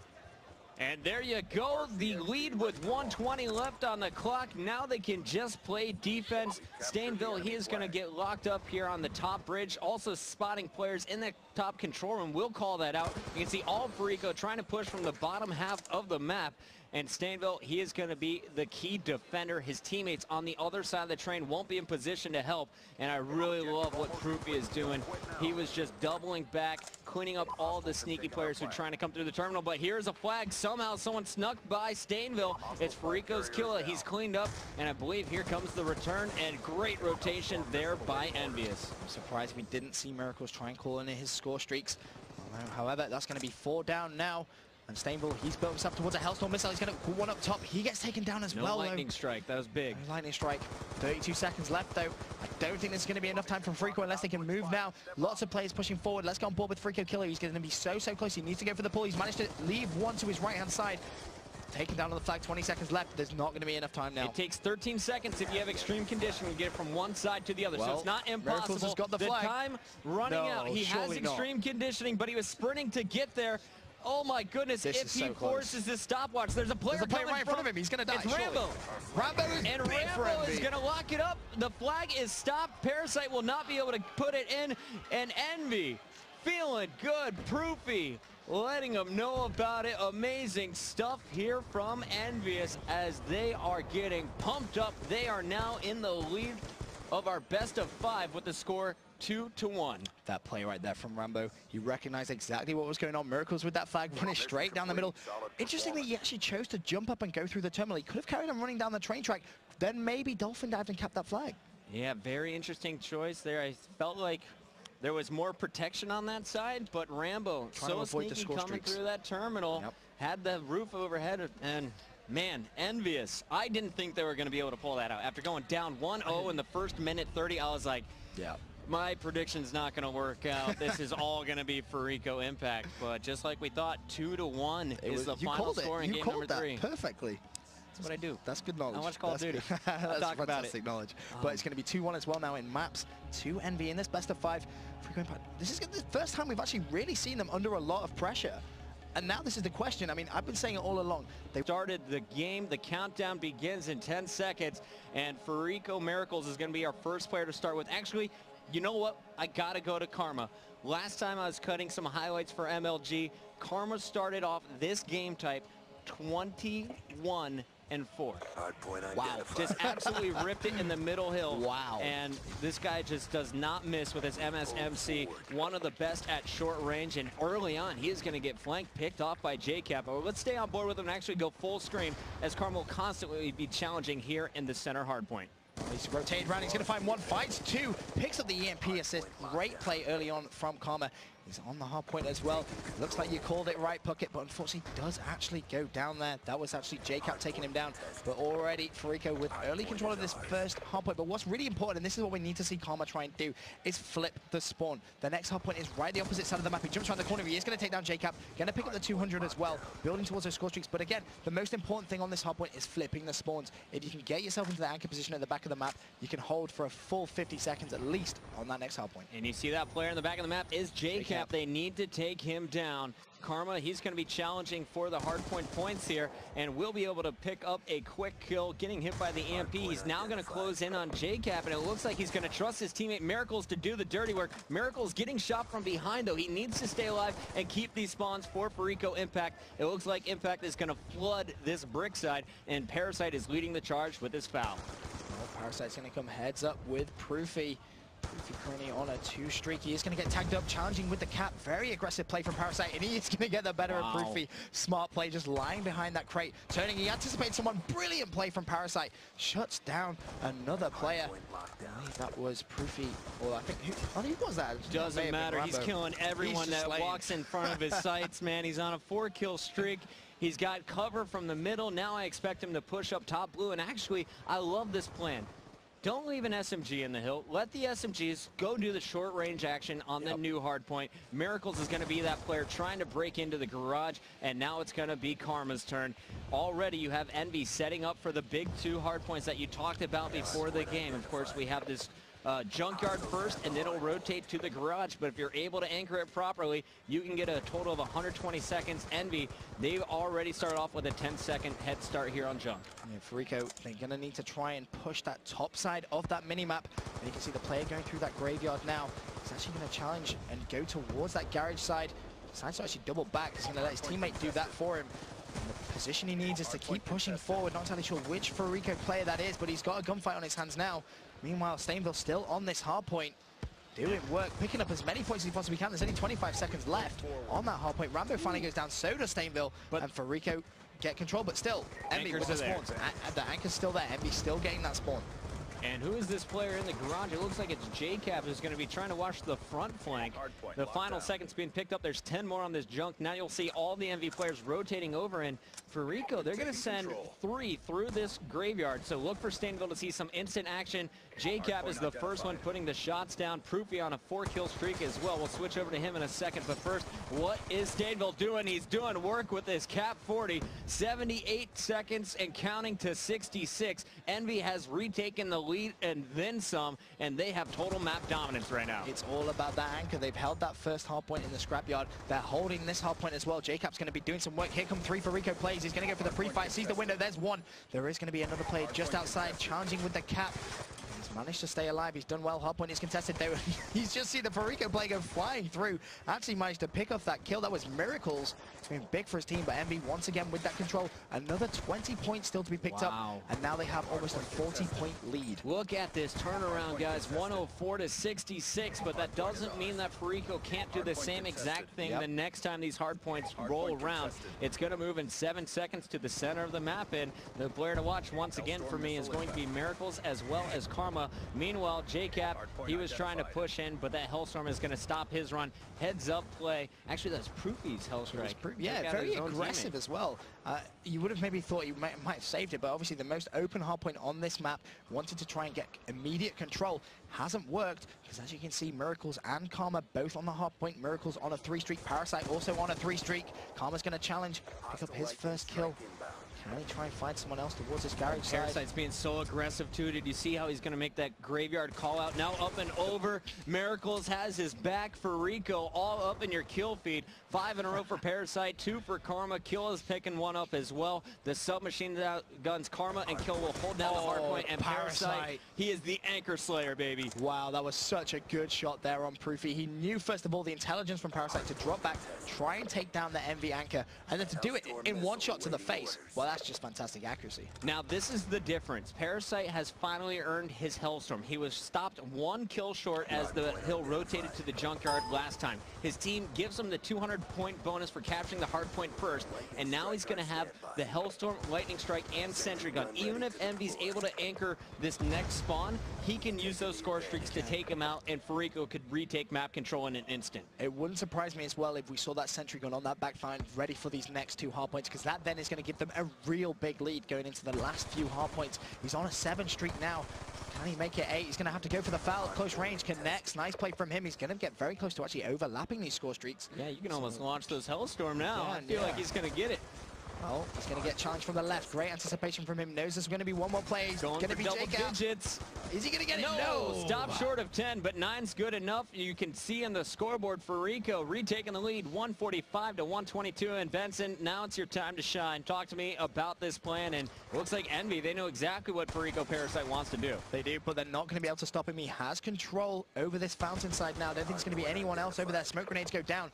And there you go, the lead with 1:20 left on the clock. Now they can just play defense. Stainville, he is going to get locked up here on the top bridge. Also spotting players in the top control room. We'll call that out. You can see all Fariko trying to push from the bottom half of the map. And Stainville, he is going to be the key defender. His teammates on the other side of the train won't be in position to help. And I really love what Proofy is doing. He was just doubling back, cleaning up all the sneaky players who are trying to come through the terminal. But here's a flag. Somehow someone snuck by Stainville. It's Fariko's killer. He's cleaned up. And I believe here comes the return. And great rotation there by EnvyUS. I'm surprised we didn't see Miracles try and call in his score streaks. However, that's going to be 4 down now. And Stainville, he's built himself towards a Hellstorm missile. He's going to put one up top. He gets taken down as well, though. Lightning strike. That was big. No lightning strike. 32 seconds left, though. I don't think there's going to be enough time from Fariko unless they can move now. Lots of players pushing forward. Let's get on board with Fariko Killer. He's going to be so close. He needs to go for the pull. He's managed to leave one to his right-hand side. Taken down on the flag, 20 seconds left. There's not going to be enough time now. It takes 13 seconds if you have extreme conditioning to get it from one side to the other. Well, so it's not impossible. Miracles has got the flag. Time running out. He has extreme conditioning, but he was sprinting to get there. Oh my goodness, if he forces this stopwatch, there's a player right in front of him. He's going to die. It's Rambo. And Rambo is going to lock it up. The flag is stopped. Parasite will not be able to put it in. And Envy, feeling good. Proofy, letting them know about it. Amazing stuff here from EnvyUS as they are getting pumped up. They are now in the lead of our best of 5 with the score 2-1. That play right there from Rambo, he recognized exactly what was going on. Miracles with that flag running straight down the middle. Interestingly, he actually chose to jump up and go through the terminal. He could have carried on running down the train track. Then maybe Dolphin dived and capped that flag. Yeah, very interesting choice there. I felt like there was more protection on that side, but Rambo, so sneaky coming through that terminal, had the roof overhead, and man, EnvyUS. I didn't think they were going to be able to pull that out. After going down 1-0 in the first minute 30, I was like, my prediction's not going to work out. This is all going to be Fariko.Impact. But just like we thought, 2-1 is the final score in game number 3. Perfectly. That's what I do. That's good knowledge. I watch Call of Duty. That's fantastic knowledge. But it's going to be 2-1 as well now in maps. 2 Envy in this best of 5. Fariko.Impact. This is the first time we've actually really seen them under a lot of pressure. And now this is the question. I mean, I've been saying it all along. They started the game. The countdown begins in 10 seconds. And Fariko Miracles is going to be our first player to start with. Actually, you know what? I got to go to Karma. Last time I was cutting some highlights for MLG, Karma started off this game type 21-4. Wow, just absolutely ripped it in the middle hill. Wow. And this guy just does not miss with his MSMC, one of the best at short range. And early on, he is going to get flanked, picked off by JCap. But let's stay on board with him and actually go full screen as Karma will constantly be challenging here in the center hardpoint. He's rotated around. He's going to find one, finds 2, picks up the EMP assist. Great play early on from Karma. He's on the hard point as well. Looks like you called it right, Puckett, but unfortunately does actually go down there. That was actually JCap taking him down. But already Fariko with early control of this first hard point. But what's really important, and this is what we need to see Karma try and do, is flip the spawn. The next hard point is right the opposite side of the map. He jumps around the corner. He is going to take down JCap. Going to pick up the 200 as well, building towards those score streaks. But again, the most important thing on this hard point is flipping the spawns. If you can get yourself into the anchor position at the back of the map, you can hold for a full 50 seconds at least on that next hard point. And you see that player in the back of the map is JCap. They need to take him down. Karma, he's going to be challenging for the hardpoint points here, and will be able to pick up a quick kill, getting hit by the EMP. He's now going to close in on JCap, and it looks like he's going to trust his teammate Miracles to do the dirty work. Miracles getting shot from behind, though. He needs to stay alive and keep these spawns for Fariko.Impact. It looks like Impact is going to flood this brick side, and Parasite is leading the charge with his foul. Well, Parasite's going to come heads up with Proofy. Proofy currently on a 2 streak. He is going to get tagged up, challenging with the cap. Very aggressive play from Parasite, and he is going to get the better of Proofy. Smart play, just lying behind that crate. Turning, he anticipates someone. Brilliant play from Parasite. Shuts down another player. I believe that was Proofy. Well, I think, who was that? Doesn't matter. He's killing everyone that walks in front of his sights, man. He's on a 4-kill streak. He's got cover from the middle. Now I expect him to push up top blue, and actually, I love this plan. Don't leave an SMG in the hill. Let the SMGs go do the short-range action on the new hardpoint. Miracles is going to be that player trying to break into the garage, and now it's going to be Karma's turn. Already you have Envy setting up for the big 2 hardpoints that you talked about before the game. Of course, we have this junkyard first, and it'll rotate to the garage, but if you're able to anchor it properly, you can get a total of 120 seconds. Envy, they've already started off with a 10-second head start here on junk. Yeah, Fariko, they're going to need to try and push that top side of that minimap. And you can see the player going through that graveyard now. He's actually going to challenge and go towards that garage side. Decides to actually double back. He's going to let his teammate do that for him. And the position he needs is to keep pushing forward. Not entirely sure which Fariko player that is, but he's got a gunfight on his hands now. Meanwhile, Stainville still on this hard point, doing work, picking up as many points as he possibly can. There's only 25 seconds left on that hard point. Rambo finally goes down, so does Stainville, and Fariko get control, but still, Envy with the spawns. The anchor's still there. Envy still getting that spawn. And who is this player in the garage? It looks like it's JCap who's going to be trying to watch the front flank. The final seconds being picked up. There's 10 more on this junk. Now you'll see all the Envy players rotating over, and Fariko, they're going to send 3 through this graveyard. So look for Stainville to see some instant action. JCap is the first one putting the shots down. Proofy on a 4-kill streak as well. We'll switch over to him in a second. But first, what is Stainville doing? He's doing work with this Cap 40. 78 seconds and counting to 66. Envy has retaken the lead and then some, and they have total map dominance right now. It's all about that anchor. They've held that first hard point in the scrapyard. They're holding this hard point as well. JCap's going to be doing some work. Here come 3 Fariko plays. He's going to go for the pre-fight. Sees the window. There's 1. There is going to be another player just outside, challenging with the cap. He's managed to stay alive. He's done well. Hardpoint is contested. He's just seen the Fariko player go flying through. Actually managed to pick off that kill. That was Miracles. It's been big for his team, but Envy once again with that control. Another 20 points still to be picked up. And now they have almost a 40-point lead. Look at this turnaround, guys. 104 to 66, but that doesn't mean that Fariko can't do the same exact thing the next time these hard points roll around. It's going to move in 7 seconds to the center of the map, and the player to watch once again for me is going to be Miracles as well as Karma. Meanwhile, JCap, he was trying to push in, but that Hellstorm is going to stop his run. Heads up play. Actually, that's Proofy's Hellstrike. Yeah, very aggressive as well. You would have maybe thought you might have saved it, but obviously the most open hardpoint on this map, wanted to try and get immediate control. Hasn't worked, because as you can see, Miracles and Karma both on the hardpoint. Miracles on a 3-streak. Parasite also on a 3-streak. Karma's going to challenge, pick up his first kill. Can he try and find someone else towards this garage side? Parasite's being so aggressive too. Did you see how he's going to make that graveyard call out? Now up and over. Miracles has his back. Fariko all up in your kill feed. 5 in a row for Parasite, 2 for Karma. Kill is picking 1 up as well. The submachine guns, Karma and Kill will hold down the hardpoint. And Parasite, he is the anchor slayer, baby. Wow, that was such a good shot there on Proofy. He knew, first of all, the intelligence from Parasite to drop back, try and take down the Envy anchor, and then to do it in 1 shot to the face. Well, that's just fantastic accuracy. Now, this is the difference. Parasite has finally earned his Hellstorm. He was stopped 1 kill short as the hill rotated to the junkyard last time. His team gives him the 200-point bonus for capturing the hard point first, and now he's going to have the Hellstorm, Lightning Strike, and Sentry Gun. Even if Envy's able to anchor this next spawn, he can use those score streaks to take him out, and Fariko could retake map control in an instant. It wouldn't surprise me as well if we saw that Sentry Gun on that backline ready for these next 2 hard points, because that then is going to give them a real big lead going into the last few hard points. He's on a 7 streak now. Can he make it 8? He's going to have to go for the foul. Close range connects. Nice play from him. He's going to get very close to actually overlapping these score streaks. Yeah, you can almost launch those Hellstorm now. I feel like he's going to get it. Oh, he's going to get challenged from the left. Great anticipation from him. Knows there's going to be 1 more play. He's going to be double digits. Is he going to get it? No! Stop short of 10, but 9's good enough. You can see on the scoreboard for Rico retaking the lead, 145 to 122. And Benson, now it's your time to shine. Talk to me about this plan. And it looks like Envy, they know exactly what Fariko Parasite wants to do. They do, but they're not going to be able to stop him. He has control over this fountain side now. I don't think it's going to be anyone else over there. Smoke grenades go down.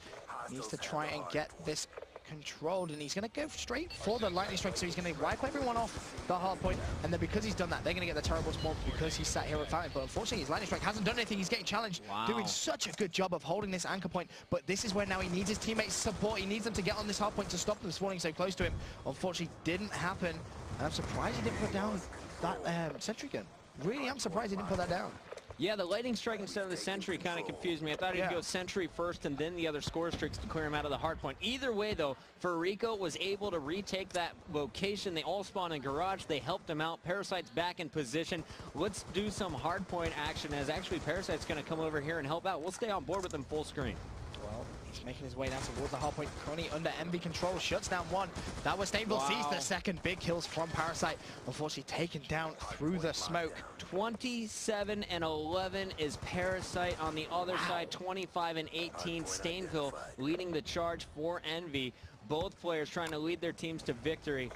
He needs to try and get this controlled, and he's going to go straight for the Lightning Strike, so he's going to wipe everyone off the hard point, and then because he's done that, they're going to get the terrible spawn because he's sat here at fountain. But unfortunately, his Lightning Strike hasn't done anything. He's getting challenged, doing such a good job of holding this anchor point, but this is where now he needs his teammates' support. He needs them to get on this hard point to stop them spawning so close to him. Unfortunately, didn't happen, and I'm surprised he didn't put down that sentry gun. Really, I'm surprised he didn't put that down. Yeah, the lightning strike instead of the sentry kind of confused me. I thought he'd go sentry first and then the other score streaks to clear him out of the hard point. Either way, though, Fariko was able to retake that location. They all spawned in garage. They helped him out. Parasite's back in position. Let's do some hard point action as actually Parasite's going to come over here and help out. We'll stay on board with him full screen. Well, he's making his way down towards the hard point. Crony under Envy control, shuts down one. That was stable. Wow. Sees the second. Big kills from Parasite. Unfortunately taken down through the smoke. 27 and 11 is Parasite. On the other side, 25 and 18. Stainville leading the charge for Envy. Both players trying to lead their teams to victory.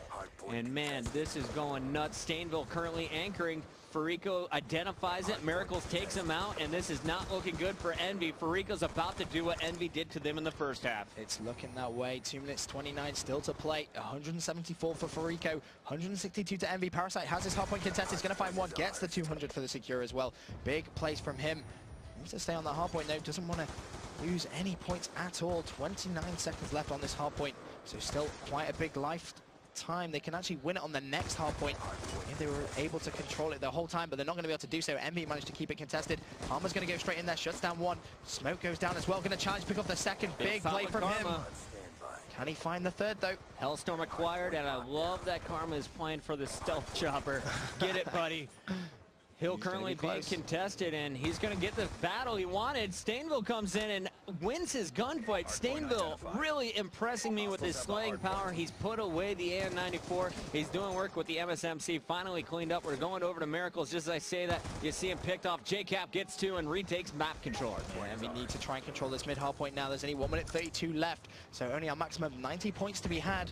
And man, this is going nuts. Stainville currently anchoring. Fariko identifies it. Miracles takes him out, and this is not looking good for Envy. Fariko's about to do what Envy did to them in the first half. It's looking that way. 2 minutes 29 still to play. 174 for Fariko, 162 to Envy. Parasite has his hardpoint contested. He's going to find one. Gets the 200 for the secure as well. Big plays from him. Needs to stay on the hardpoint though. Doesn't want to lose any points at all. 29 seconds left on this hardpoint, so still quite a big life time. They can actually win it on the next hard point if they were able to control it the whole time, but they're not going to be able to do so. Envy managed to keep it contested. Karma's going to go straight in there, shuts down one. Smoke goes down as well. Going to challenge, pick up the second. Big play from him. Can he find the third though? Hellstorm acquired, and I love that Karma is playing for the stealth chopper. Get it, buddy. He'll currently be contested, and he's going to get the battle he wanted. Stainville comes in and wins his gunfight. Stainville really impressing me with his slaying power. He's put away the AN-94. He's doing work with the MSMC. Finally cleaned up. We're going over to Miracles. Just as I say that, you see him picked off. JCap gets two and retakes map control. Yeah, and we need to try and control this mid-hard point now. There's only 1 minute 32 left, so only a maximum of 90 points to be had.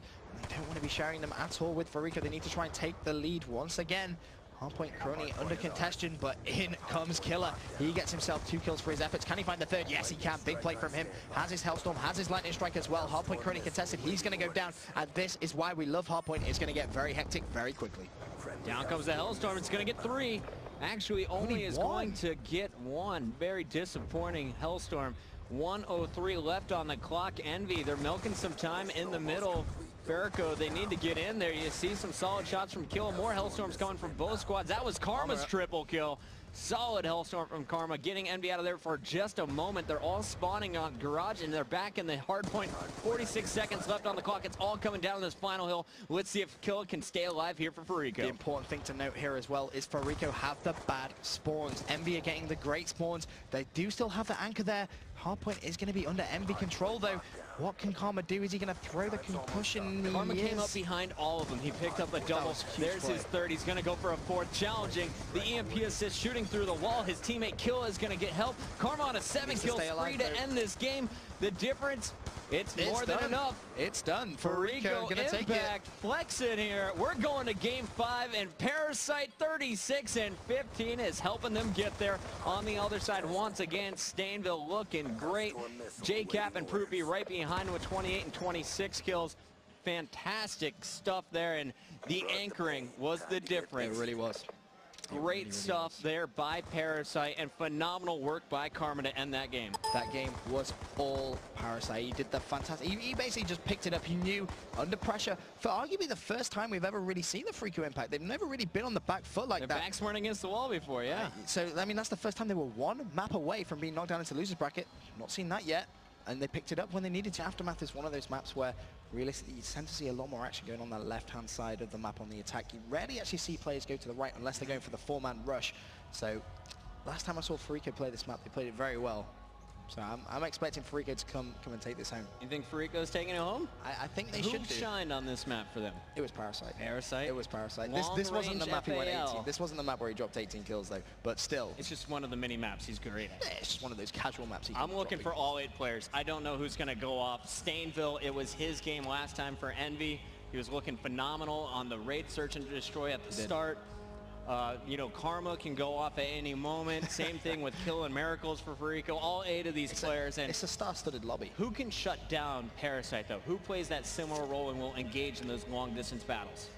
They don't want to be sharing them at all with Fariko. They need to try and take the lead once again. Hardpoint Crony under contention, but in comes Killer. He gets himself 2 kills for his efforts. Can he find the third? Yes, he can. Big play from him. Has his Hellstorm, has his Lightning Strike as well. Hardpoint Crony contested. He's going to go down, and this is why we love Hardpoint. It's going to get very hectic very quickly. Down comes the Hellstorm. It's going to get 3. Actually, only is going to get 1. Very disappointing Hellstorm. 1:03 left on the clock. Envy, they're milking some time in the middle. Fariko, they need to get in there. You see some solid shots from Kill. More Hellstorms coming from both squads. That was Karma's triple kill. Solid Hellstorm from Karma, getting Envy out of there for just a moment. They're all spawning on garage, and they're back in the hard point. 46 seconds left on the clock. It's all coming down this final hill. Let's see if Kill can stay alive here for Fariko. The important thing to note here as well is Fariko have the bad spawns. Envy are getting the great spawns. They do still have the anchor there. Hardpoint is going to be under Envy control though. What can Karma do? Is he going to throw the concussion? Karma came up behind all of them. He picked up a double. There's his third. He's going to go for a fourth. Challenging the EMP assist, shooting through the wall. His teammate Kill is going to get help. Karma on a 7-kill spree to end this game. The difference, it's more than enough. It's done. Fariko gonna take it. Flex in here. We're going to game 5, and Parasite 36 and 15 is helping them get there. On the other side, once again, Stainville looking great. JCap and Proopy right behind with 28 and 26 kills. Fantastic stuff there, and the anchoring was the difference. It really was. Great stuff there by Parasite, and phenomenal work by Karma to end that game. That game was all Parasite. He did the fantastic. He basically just picked it up. He knew under pressure for arguably the first time we've ever really seen the Fariko.Impact. They've never really been on the back foot like that. Their backs weren't against the wall before, yeah. So, I mean, that's the first time they were 1 map away from being knocked down into losers bracket. Not seen that yet. And they picked it up when they needed to. Aftermath is one of those maps where realistically you tend to see a lot more action going on the left-hand side of the map on the attack. You rarely actually see players go to the right unless they're going for the 4-man rush. So last time I saw Fariko play this map, they played it very well. So I'm expecting Fariko to come and take this home. You think Fariko's taking it home? I think they should do. Who shined on this map for them? It was Parasite. Parasite? It was Parasite. This wasn't the map he went 18. This wasn't the map where he dropped 18 kills though, but still. It's just one of the mini maps he's great at. Yeah, it's just one of those casual maps. I'm looking for all 8 players. I don't know who's going to go off. Stainville, it was his game last time for Envy. He was looking phenomenal on the raid search and destroy at the start. You know, Karma can go off at any moment. Same thing with Kill and Miracles for Fariko. All 8 of these players. It's a star-studded lobby. Who can shut down Parasite, though? Who plays that similar role and will engage in those long-distance battles?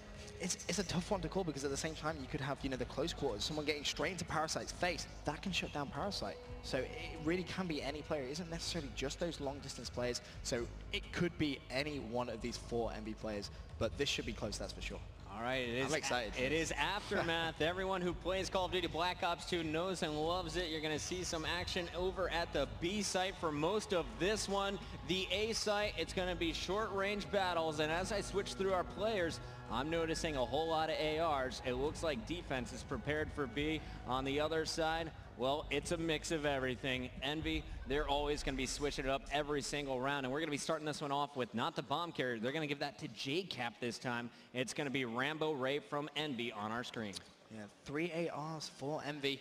It's a tough one to call because at the same time you could have, you know, the close quarters, someone getting straight into Parasite's face. That can shut down Parasite. So it really can be any player. It isn't necessarily just those long-distance players. So it could be any one of these 4 Envy players. But this should be close, that's for sure. All right, I'm excited. It is Aftermath. Everyone who plays Call of Duty Black Ops 2 knows and loves it. You're going to see some action over at the B site for most of this one. The A site, it's going to be short-range battles, and as I switch through our players, I'm noticing a whole lot of ARs. It looks like defense is prepared for B. On the other side, well, it's a mix of everything. Envy, they're always going to be switching it up every single round, and we're going to be starting this one off with not the bomb carrier. They're going to give that to JCap this time. It's going to be Rambo Ray from Envy on our screen. Yeah, 3 ARs for Envy,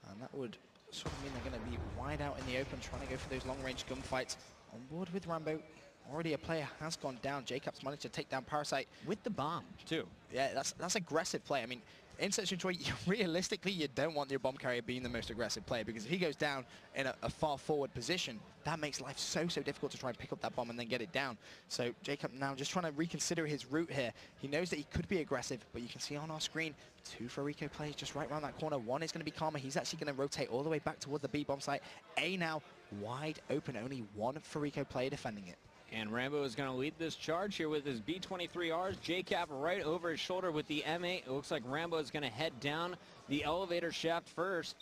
and that would sort of mean they're going to be wide out in the open, trying to go for those long-range gunfights. On board with Rambo. Already a player has gone down. JCap's managed to take down Parasite. With the bomb, too. Yeah, that's aggressive play. I mean, in Search and Destroy, realistically, you don't want your bomb carrier being the most aggressive player, because if he goes down in a far forward position, that makes life so difficult to try and pick up that bomb and then get it down. So JCap now just trying to reconsider his route here. He knows that he could be aggressive, but you can see on our screen, 2 Fariko players just right around that corner. One is going to be Karma. He's actually going to rotate all the way back toward the B bomb site. A now wide open, only 1 Fariko player defending it. And Rambo is going to lead this charge here with his B-23Rs. JCap right over his shoulder with the M8. It looks like Rambo is going to head down the elevator shaft first.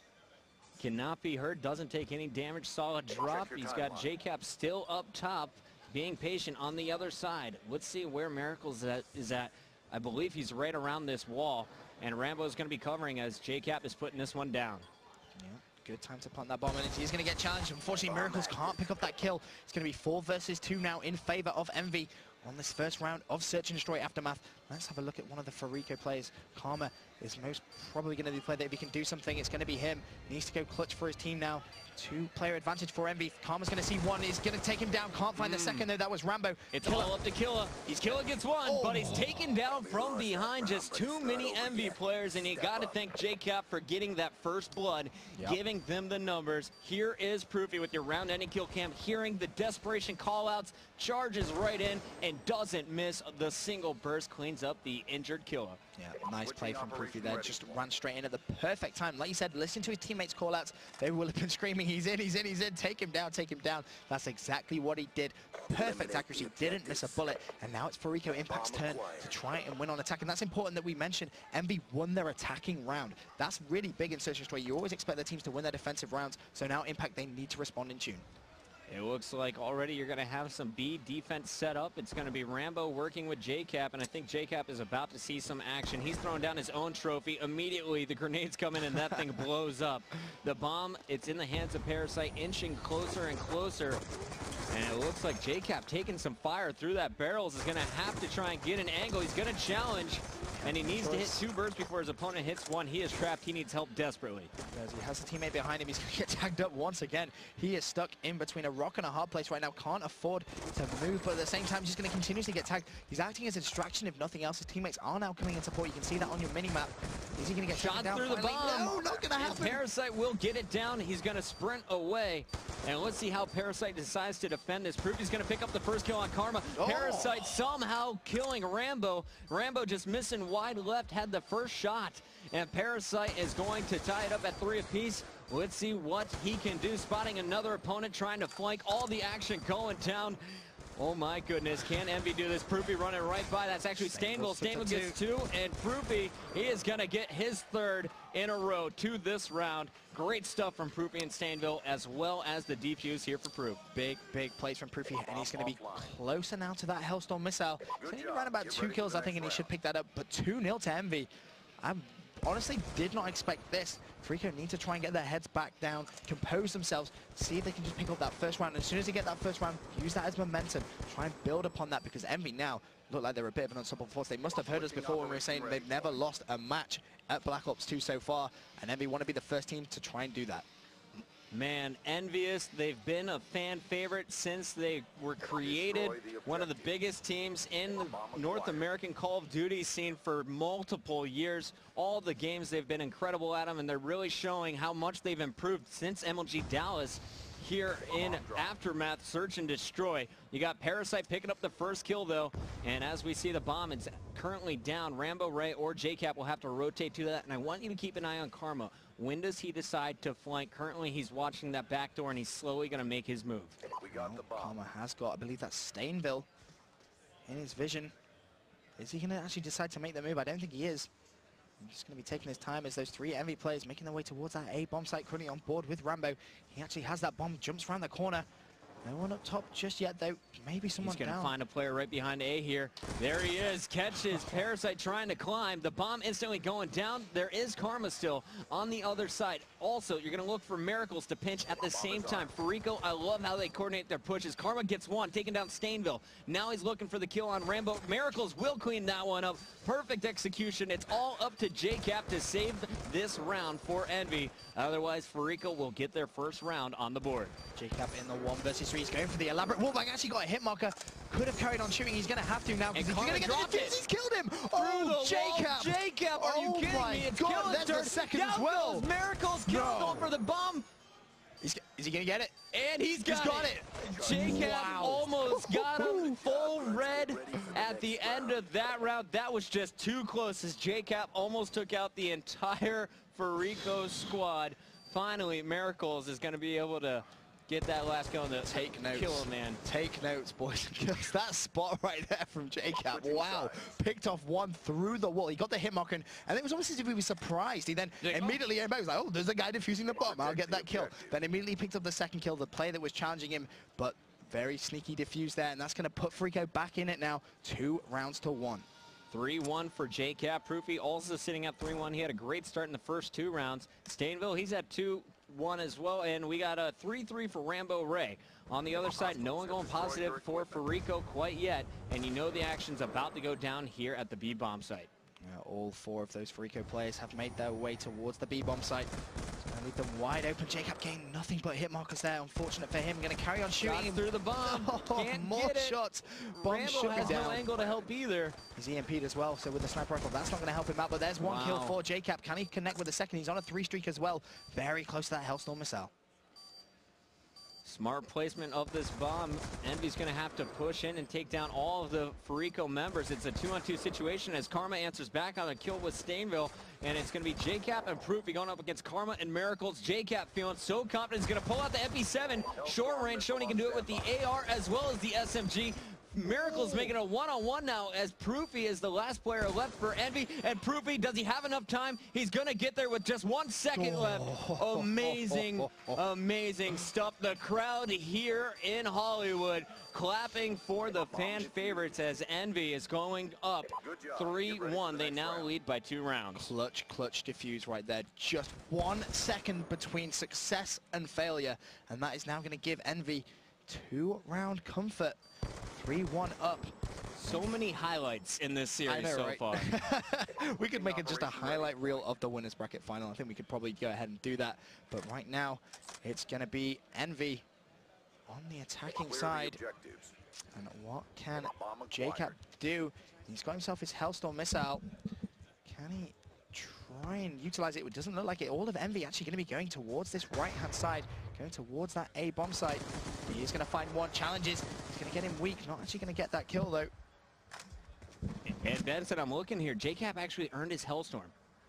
Cannot be hurt, doesn't take any damage, solid drop. He's got JCap still up top, being patient on the other side. Let's see where Miracles is at. I believe he's right around this wall, and Rambo is going to be covering as JCap is putting this one down. Yeah. Good time to plant that bomb, and he's going to get challenged. Unfortunately, Miracles can't pick up that kill. It's going to be 4 versus 2 now in favor of Envy on this first round of Search and Destroy Aftermath. Let's have a look at one of the Fariko players. Karma is most probably going to be the player that if he can do something, it's going to be him. He needs to go clutch for his team now. 2-player advantage for Envy. Karma's going to see 1. He's going to take him down. Can't find the second, though. That was Rambo. It's all up to Killa. Killa gets 1, but he's taken down from behind. Just too many Envy players, and you got to thank JCap for getting that first blood, giving them the numbers. Here is Proofy with your round-ending kill cam, hearing the desperation call-outs, charges right in, and doesn't miss the single burst, cleans up the injured Killa. Yeah, nice play from Proofy there. Just ran straight in at the perfect time. Like you said, listen to his teammates' call-outs. They will have been screaming, he's in, he's in, he's in. Take him down, take him down. That's exactly what he did. Perfect accuracy, didn't miss a bullet. And now it's Fariko.Impact's turn to try and win on attack. And that's important that we mention Envy won their attacking round. That's really big in Search and Destroy. You always expect the teams to win their defensive rounds. So now Impact, they need to respond in tune. It looks like already you're going to have some B defense set up. It's going to be Rambo working with JCap, and I think JCap is about to see some action. He's throwing down his own trophy. Immediately, the grenades come in, and that thing blows up. The bomb, it's in the hands of Parasite, inching closer and closer. And it looks like JCap taking some fire through that barrels is going to have to try and get an angle. He's going to challenge, and he needs to hit 2 bursts before his opponent hits 1. He is trapped. He needs help desperately. As he has a teammate behind him, he's going to get tagged up once again. He is stuck in between a rock and a hard place right now. Can't afford to move, but at the same time, he's just going to continuously get tagged. He's acting as a distraction, if nothing else. His teammates are now coming in support. You can see that on your mini-map. Is he going to get shot down through the bomb? No, not going to happen. Parasite will get it down. He's going to sprint away. And let's see how Parasite decides to defend this. Proofy's going to pick up the first kill on Karma. Parasite somehow killing Rambo. Rambo just missing wide left, had the first shot. And Parasite is going to tie it up at 3 apiece. Let's see what he can do. Spotting another opponent trying to flank. All the action going down. Oh my goodness, can Envy do this? Proofy running right by. That's actually Stainville. Stainville gets 2, and Proofy, he is going to get his 3rd in a row to this round. Great stuff from Proofy and Stainville, as well as the defuse here for Proof. Big plays from Proofy, and he's going to be closer now to that Hellstorm missile. He's going to run about 2 kills, I think, and he should pick that up. But 2-0 to Envy. I honestly did not expect this. Fariko need to try and get their heads back down, compose themselves, see if they can just pick up that first round. And as soon as they get that first round, use that as momentum, try and build upon that, because Envy now look like they're a bit of an unstoppable force. They must have heard us before when we were saying they've never lost a match at Black Ops 2 so far, and Envy want to be the first team to try and do that. Man, EnvyUS, they've been a fan favorite since they were created. One of the biggest teams in the North American Call of Duty scene for multiple years. All the games, they've been incredible at them, and they're really showing how much they've improved since MLG Dallas. Here in Aftermath, Search and Destroy. You got Parasite picking up the first kill, though, and as we see the bomb, it's currently down. Rambo, Ray, or JCap will have to rotate to that, and I want you to keep an eye on Karma. When does he decide to flank? Currently, he's watching that back door, and he's slowly going to make his move. Karma has got, I believe that's Stainville in his vision. Is he going to actually decide to make the move? I don't think he is. He's just going to be taking his time as those three Envy players making their way towards that A bomb site, currently on board with Rambo. He actually has that bomb, jumps around the corner. No one up top just yet, though. Maybe someone down. He's going to find a player right behind A here. There he is. Catches Parasite trying to climb. The bomb instantly going down. There is Karma still on the other side. Also, you're going to look for Miracles to pinch at the same time. Fariko, I love how they coordinate their pushes. Karma gets one, taking down Stainville. Now he's looking for the kill on Rambo. Miracles will clean that one up. Perfect execution. It's all up to JCap to save this round for Envy. Otherwise, Fariko will get their first round on the board. JCap in the 1 versus 3. He's going for the elaborate wallbang. Actually got a hit marker. Could have carried on shooting. He's going to have to now. And Karma going to get the defuse. He's killed him. Oh, JCap. JCap, are you kidding me? It's God, there's the second as well. Miracles going for the bomb. Is he going to get it? And he's got it. JCap almost got him full red at the end of that round. That was just too close as JCap almost took out the entire Fariko squad. Finally, Miracles is going to be able to get that last kill and take notes. Kill him, man. Take notes, boys and girls. That spot right there from JCap. Wow. Picked off one through the wall. He got the hit marker, and it was almost as if he was surprised. He then immediately was like, oh, there's a guy defusing the bomb. I'll get that kill. Then immediately picked up the second kill, the player that was challenging him, but very sneaky defuse there, and that's going to put Fariko back in it now. 2 rounds to 1. 3-1 for JCap. Proofy also sitting at 3-1. He had a great start in the first 2 rounds. Stainville, he's at 2-1 as well, and we got a 3-3 for Rambo Ray. On the other side, no one going positive for Fariko quite yet, and you know the action's about to go down here at the B-bomb site. Yeah, all 4 of those Fariko players have made their way towards the B-bomb site. It's going to leave them wide open. JCap getting nothing but hit markers there. Unfortunate for him. Going to carry on shooting through the bomb. Can't more get it. Shots. Bomb Rambo has no angle to help either. He's EMP'd as well, so with the sniper rifle, that's not going to help him out. But there's one kill for JCap. Can he connect with the second? He's on a 3 streak as well. Very close to that Hellstorm missile. Smart placement of this bomb. Envy's going to have to push in and take down all of the Fariko members. It's a 2-on-2 situation as Karma answers back on a kill with Stainville. And it's going to be JCap and Proofy going up against Karma and Miracles. JCap feeling so confident. He's going to pull out the MP7. Short range, showing he can do it with the AR as well as the SMG. Miracles making a 1-on-1 now as Proofy is the last player left for Envy. And Proofy, does he have enough time? He's going to get there with just 1 second left. Amazing, amazing stuff. The crowd here in Hollywood clapping for the fan favorites as Envy is going up 3-1. They now lead by 2 rounds. Clutch defuse right there. Just 1 second between success and failure. And that is now going to give Envy 2-round comfort. 3-1 up. So many highlights in this series so far. We could make it just a highlight reel of the winners bracket final. I think we could probably go ahead and do that. But right now, it's going to be Envy on the attacking side. And what can JCap do? He's got himself his Hellstorm missile. Can he try and utilize it? It doesn't look like it. All of Envy actually going to be going towards this right-hand side, going towards that A bomb site. He is going to find one. Challenges. He's going to get him weak. Not actually going to get that kill, though. And Benson, I'm looking here. JCap actually earned his Hellstorm.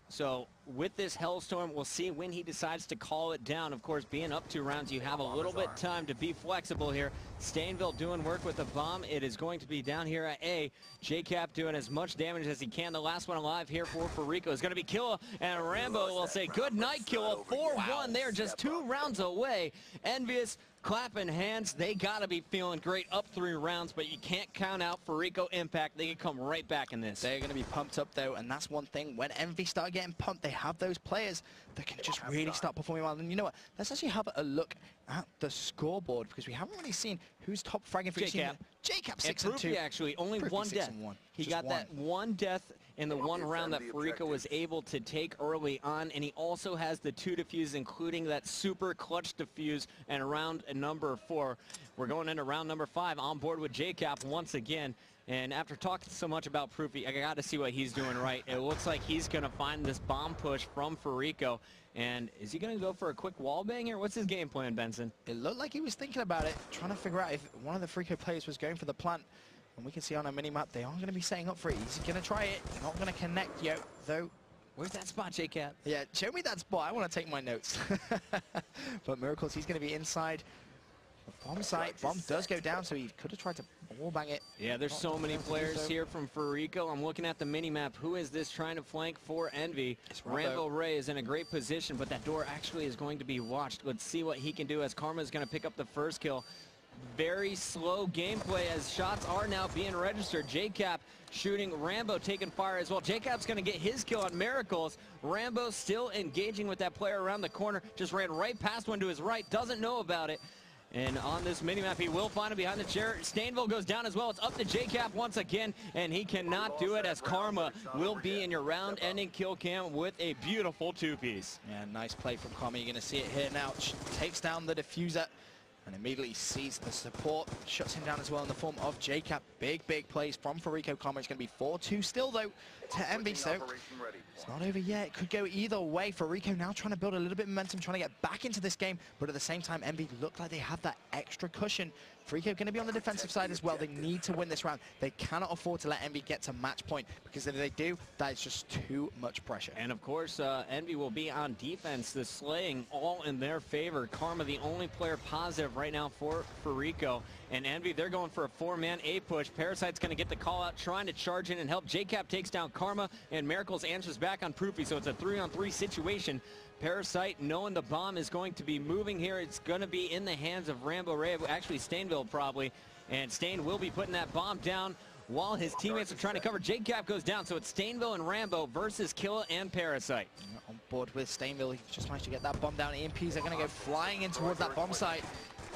So with this Hellstorm, we'll see when he decides to call it down. Of course, being up 2 rounds, you have a little bit time to be flexible here. Stainville doing work with the bomb. It is going to be down here at A. JCap doing as much damage as he can. The last one alive here for Fariko is going to be Killa. And Rambo will say, good night, Killa. 4-1 there, just 2 rounds away. EnvyUS clapping hands. They got to be feeling great up 3 rounds, but you can't count out Fariko.Impact. They can come right back in this. They're going to be pumped up, though, and that's one thing. When Envy start getting pumped, they have those players that can just really start performing well. And you know what? Let's actually have a look at the scoreboard, because we haven't really seen who's top fragging for JCap. JCap 6-2. Actually, only Proofy 1 death. He got that 1 death in the 1 round that Fariko was able to take early on, and he also has the 2 defuse, including that super clutch defuse and round number 4. We're going into round number 5 on board with JCap once again. And after talking so much about Proofy, I got to see what he's doing right. It looks like he's going to find this bomb push from Fariko. And is he going to go for a quick wall bang here? What's his game plan, Benson? It looked like he was thinking about it, trying to figure out if one of the Fariko players was going for the plant. And we can see on our mini-map, they are going to be setting up for it. He's going to try it. Not going to connect yet, though. Where's that spot, JCap? Yeah, show me that spot. I want to take my notes. But Miracles, he's going to be inside. Bomb site. Bomb does go down, so he could have tried to wall bang it. Yeah, there's so many players here from Fariko. I'm looking at the mini-map. Who is this trying to flank for Envy? Rambo Ray is in a great position, but that door actually is going to be watched. Let's see what he can do as Karma is going to pick up the first kill. Very slow gameplay as shots are now being registered. JCap shooting, Rambo taking fire as well. JCap's going to get his kill on Miracles. Rambo still engaging with that player around the corner. Just ran right past one to his right. Doesn't know about it. And on this minimap, he will find him behind the chair. Stainville goes down as well. It's up to JCap once again, and he cannot do it as Karma will be in your round-ending kill cam with a beautiful two-piece. Yeah, nice play from Karma. You're going to see it here now. Takes down the diffuser and immediately sees the support. Shuts him down as well in the form of JCap. Big plays from Fariko. Karma is going to be 4-2 still, though, to Envy. So it's not over yet. It could go either way. Fariko now trying to build a little bit of momentum, trying to get back into this game. But at the same time, Envy look like they have that extra cushion. Fariko going to be on the defensive side as well. They need to win this round. They cannot afford to let Envy get to match point, because if they do, that is just too much pressure. And of course, Envy will be on defense. The slaying all in their favor. Karma, the only player positive right now for Fariko. And Envy, they're going for a 4-man A push. Parasite's going to get the call out, trying to charge in and help. JCap takes down Karma, and Miracles answers back on Proofy, so it's a 3-on-3 situation. Parasite, knowing the bomb is going to be moving here, it's going to be in the hands of Rambo Ray, actually Stainville probably, and Stain will be putting that bomb down while his teammates are trying to cover. JCap goes down, so it's Stainville and Rambo versus Killa and Parasite. On board with Stainville, he just managed to get that bomb down. EMPs are going to go flying in towards that bomb site.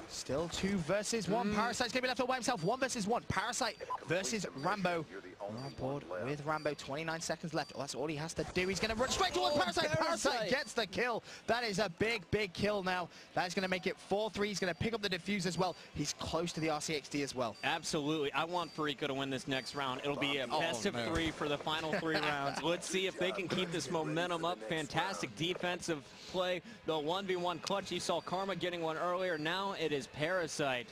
Still 2 versus 1. Parasite's going to be left all by himself. 1 versus 1. Parasite versus Rambo. On board with Rambo. 29 seconds left. Oh, that's all he has to do. He's going to run straight towards Parasite. Parasite gets the kill. That is a big kill now. That is going to make it 4-3. He's going to pick up the defuse as well. He's close to the RCXD as well. Absolutely. I want Fariko to win this next round. It'll be a best of 3 for the final 3 rounds. Let's see if they can keep this momentum up. Fantastic defensive play. The 1v1 clutch. You saw Karma getting one earlier. Now it is Parasite.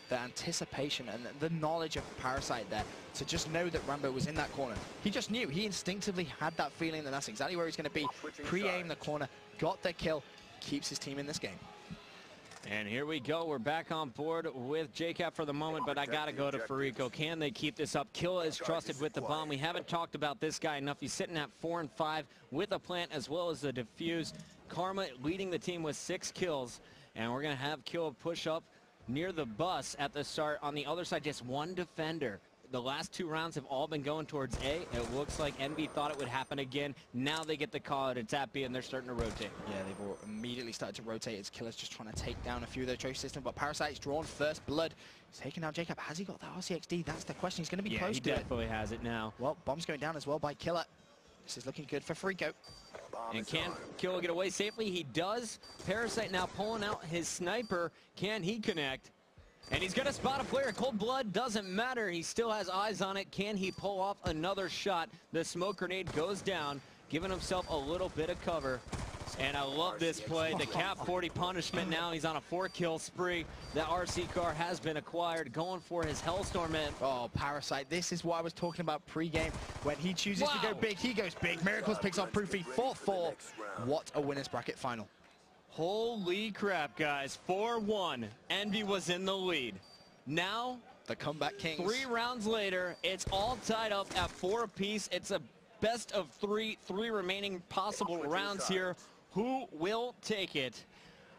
The anticipation and the knowledge of Parasite there, to just know that Rambo was in that corner. He just knew. He instinctively had that feeling that that's exactly where he's going to be. Pre-aim the corner, got the kill, keeps his team in this game. And here we go. We're back on board with JCap for the moment, but I got to go to Fariko. Can they keep this up? Killa is trusted with the bomb. We haven't talked about this guy enough. He's sitting at 4 and 5 with a plant as well as the defuse. Karma leading the team with 6 kills, and we're going to have Killa push up near the bus at the start. On the other side, just 1 defender. The last 2 rounds have all been going towards A. It looks like Envy thought it would happen again. Now they get the call out. It's at B, and they're starting to rotate. Yeah, they've all immediately started to rotate. It's Killer's just trying to take down a few of their choice systems, but Parasite's drawn first blood. He's taking out JCap. Has he got that RCXD? That's the question. He's going to be close to it. Yeah, he definitely has it now. Well, bomb's going down as well by Killer. This is looking good for Fariko. And can Killa get away safely? He does. Parasite now pulling out his sniper. Can he connect? And he's going to spot a player. Cold blood doesn't matter. He still has eyes on it. Can he pull off another shot? The smoke grenade goes down, giving himself a little bit of cover. And I love this play. The Cap 40 punishment now. He's on a 4-kill spree. The RC car has been acquired, going for his Hellstorm man. Oh, Parasite. This is what I was talking about pre-game. When he chooses to go big, he goes big. Miracles picks off Proofy. 4-4. What a winner's bracket final. Holy crap, guys. 4-1. Envy was in the lead. Now, the comeback kings. 3 rounds later, it's all tied up at 4 apiece. It's a best of 3 remaining possible rounds here. Who will take it?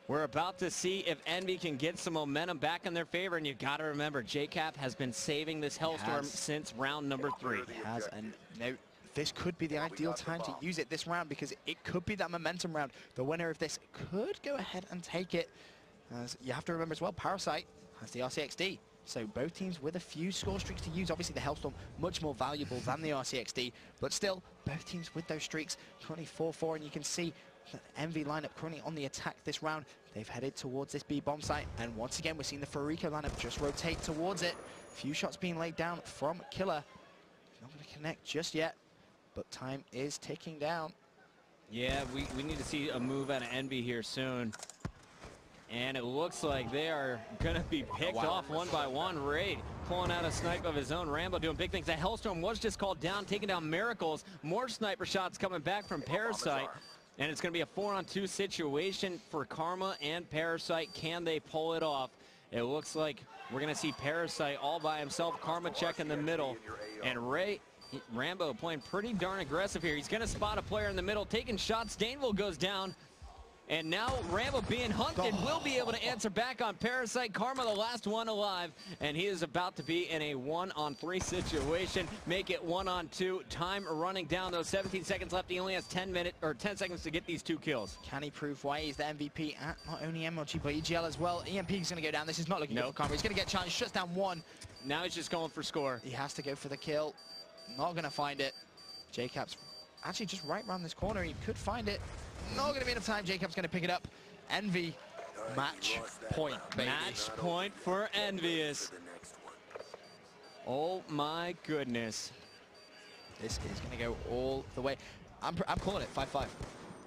We're about to see if Envy can get some momentum back in their favor, and you've got to remember, JCap has been saving this Hellstorm since round number 3. He has, and no, this could be the ideal time to use it this round, because it could be that momentum round. The winner of this could go ahead and take it. As you have to remember as well, Parasite has the RCXD. So both teams with a few score streaks to use. Obviously the Hellstorm much more valuable than the RCXD, but still both teams with those streaks. Currently 4-4, and you can see that Envy lineup currently on the attack this round. They've headed towards this B bomb site, and once again we're seeing the Fariko lineup just rotate towards it. Few shots being laid down from Killer. Not going to connect just yet, but time is ticking down. Yeah, we need to see a move out of Envy here soon. And it looks like they are going to be picked off one by one. Raid pulling out a snipe of his own. Rambo doing big things. The Hellstorm was just called down, taking down Miracles. More sniper shots coming back from Parasite. And it's going to be a 4-on-2 situation for Karma and Parasite. Can they pull it off? It looks like we're going to see Parasite all by himself, Karma check in the middle, and Rambo playing pretty darn aggressive here. He's going to spot a player in the middle, taking shots. Stainville goes down. And now Rambo being hunted will be able to answer back on Parasite. Karma the last one alive, and he is about to be in a 1-on-3 situation. Make it 1-on-2. Time running down, though. 17 seconds left. He only has 10 seconds to get these 2 kills. Can he prove why he's the MVP at not only MLG but EGL as well? EMP is going to go down. This is not looking good for Karma. He's going to get challenged. Shuts down 1. Now he's just going for score. He has to go for the kill. Not going to find it. JCap's actually just right around this corner. He could find it. Not going to be enough time. JCap's going to pick it up. Envy, match point, baby. Match point for EnvyUS. Oh my goodness. This is going to go all the way. I'm calling it 5-5.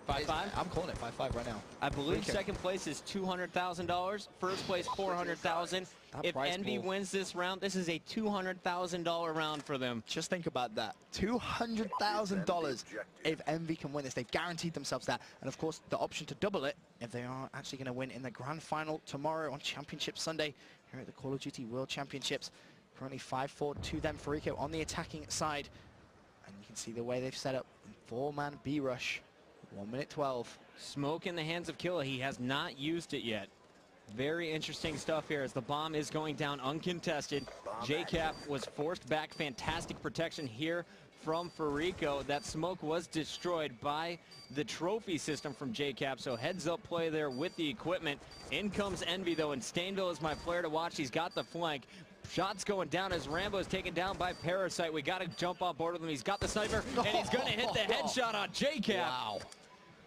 5-5? I'm calling it 5-5 right now. I believe second place is $200,000. First place $400,000. If Envy wins this round, this is a $200,000 round for them. Just think about that. $200,000 if Envy can win this. They've guaranteed themselves that. And of course, the option to double it if they are actually going to win in the grand final tomorrow on Championship Sunday here at the Call of Duty World Championships. Currently 5-4 to them. Fariko on the attacking side. And you can see the way they've set up in 4-man B-rush. 1 minute 12. Smoke in the hands of Killa. He has not used it yet. Very interesting stuff here as the bomb is going down uncontested. JCap was forced back. Fantastic protection here from Fariko. That smoke was destroyed by the trophy system from JCap, so heads up play there with the equipment. In comes Envy though, and Stainville is my player to watch. He's got the flank. Shots going down as Rambo is taken down by Parasite. We got to jump on board with him. He's got the sniper, and he's going to hit the headshot on JCap. Wow.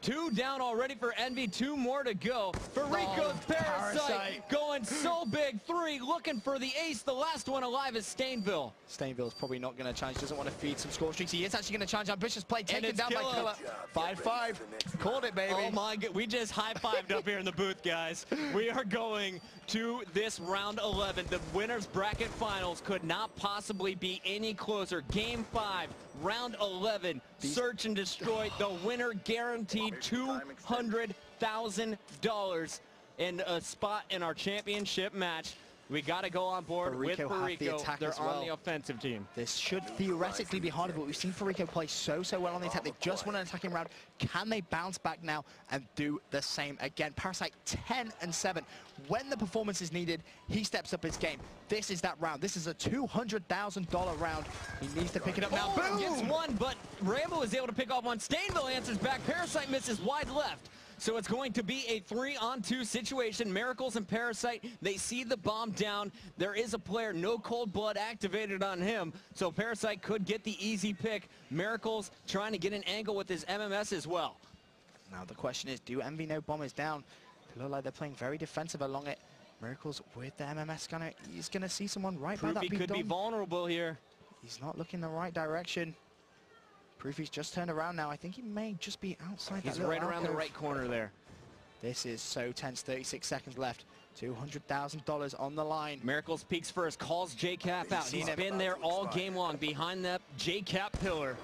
2 down already for Envy, 2 more to go. Fariko's Parasite going so big. 3 looking for the ace. The last one alive is Stainville. Stainville's probably not going to challenge. Doesn't want to feed some score streaks. He is actually going to challenge. Ambitious play taken down by Killa. 5-5. Called it, baby. Oh my God. We just high-fived up here in the booth, guys. We are going to this round 11. The winners bracket finals could not possibly be any closer. Game 5, round 11. Search and destroy. The winner guaranteed $200,000 in a spot in our championship match. We got to go on board with Fariko. They're on the offensive team. This should theoretically be harder, but we've seen Fariko play so well on the attack. They just won an attacking round. Can they bounce back now and do the same again? Parasite 10-7. When the performance is needed, he steps up his game. This is that round. This is a $200,000 round. He needs to pick it up now. Boom! Gets one, but Rambo is able to pick off one. Stainville answers back. Parasite misses wide left. So it's going to be a 3-on-2 situation. Miracles and Parasite, they see the bomb down. There is a player, no cold blood activated on him. So Parasite could get the easy pick. Miracles trying to get an angle with his MMS as well. Now the question is, do Envy know bomb is down? They look like they're playing very defensive along it. Miracles with the MMS scanner. He's going to see someone right by that big could be vulnerable here. He's not looking the right direction. Proofy's just turned around now. I think he may just be outside. He's right around the right corner there. This is so tense. 36 seconds left. $200,000 on the line. Miracles peeks first, calls JCap out. He's been there all game long behind that JCap pillar.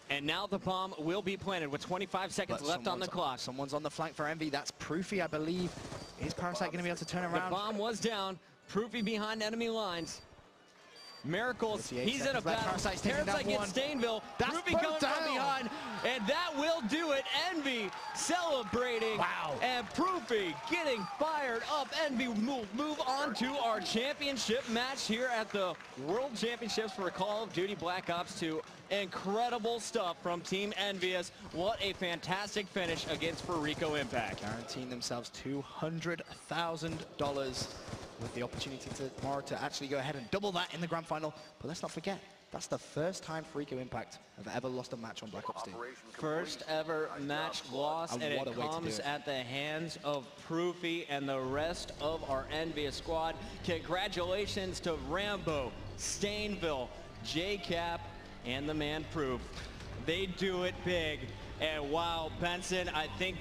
And now the bomb will be planted with 25 seconds left on the clock. Someone's on the flank for Envy. That's Proofy, I believe. Is Parasite going to be able to turn around? The bomb was down. Proofy behind enemy lines. Miracles, he's in a battle. Parasite gets Stainville. Proofy coming from behind, and that will do it. Envy celebrating. Wow. And Proofy getting fired up. Envy move on to our championship match here at the World Championships for Call of Duty Black Ops 2. Incredible stuff from Team EnvyUS. What a fantastic finish against Fariko.Impact. Guaranteeing themselves $200,000. With the opportunity tomorrow to actually go ahead and double that in the grand final. But let's not forget, that's the first time Fariko.Impact have ever lost a match on Black Ops 2. First ever match loss, and it comes at the hands of Proofy and the rest of our EnvyUS squad. Congratulations to Rambo, Stainville, JCap, and the man Proof. They do it big. And wow, Benson, I think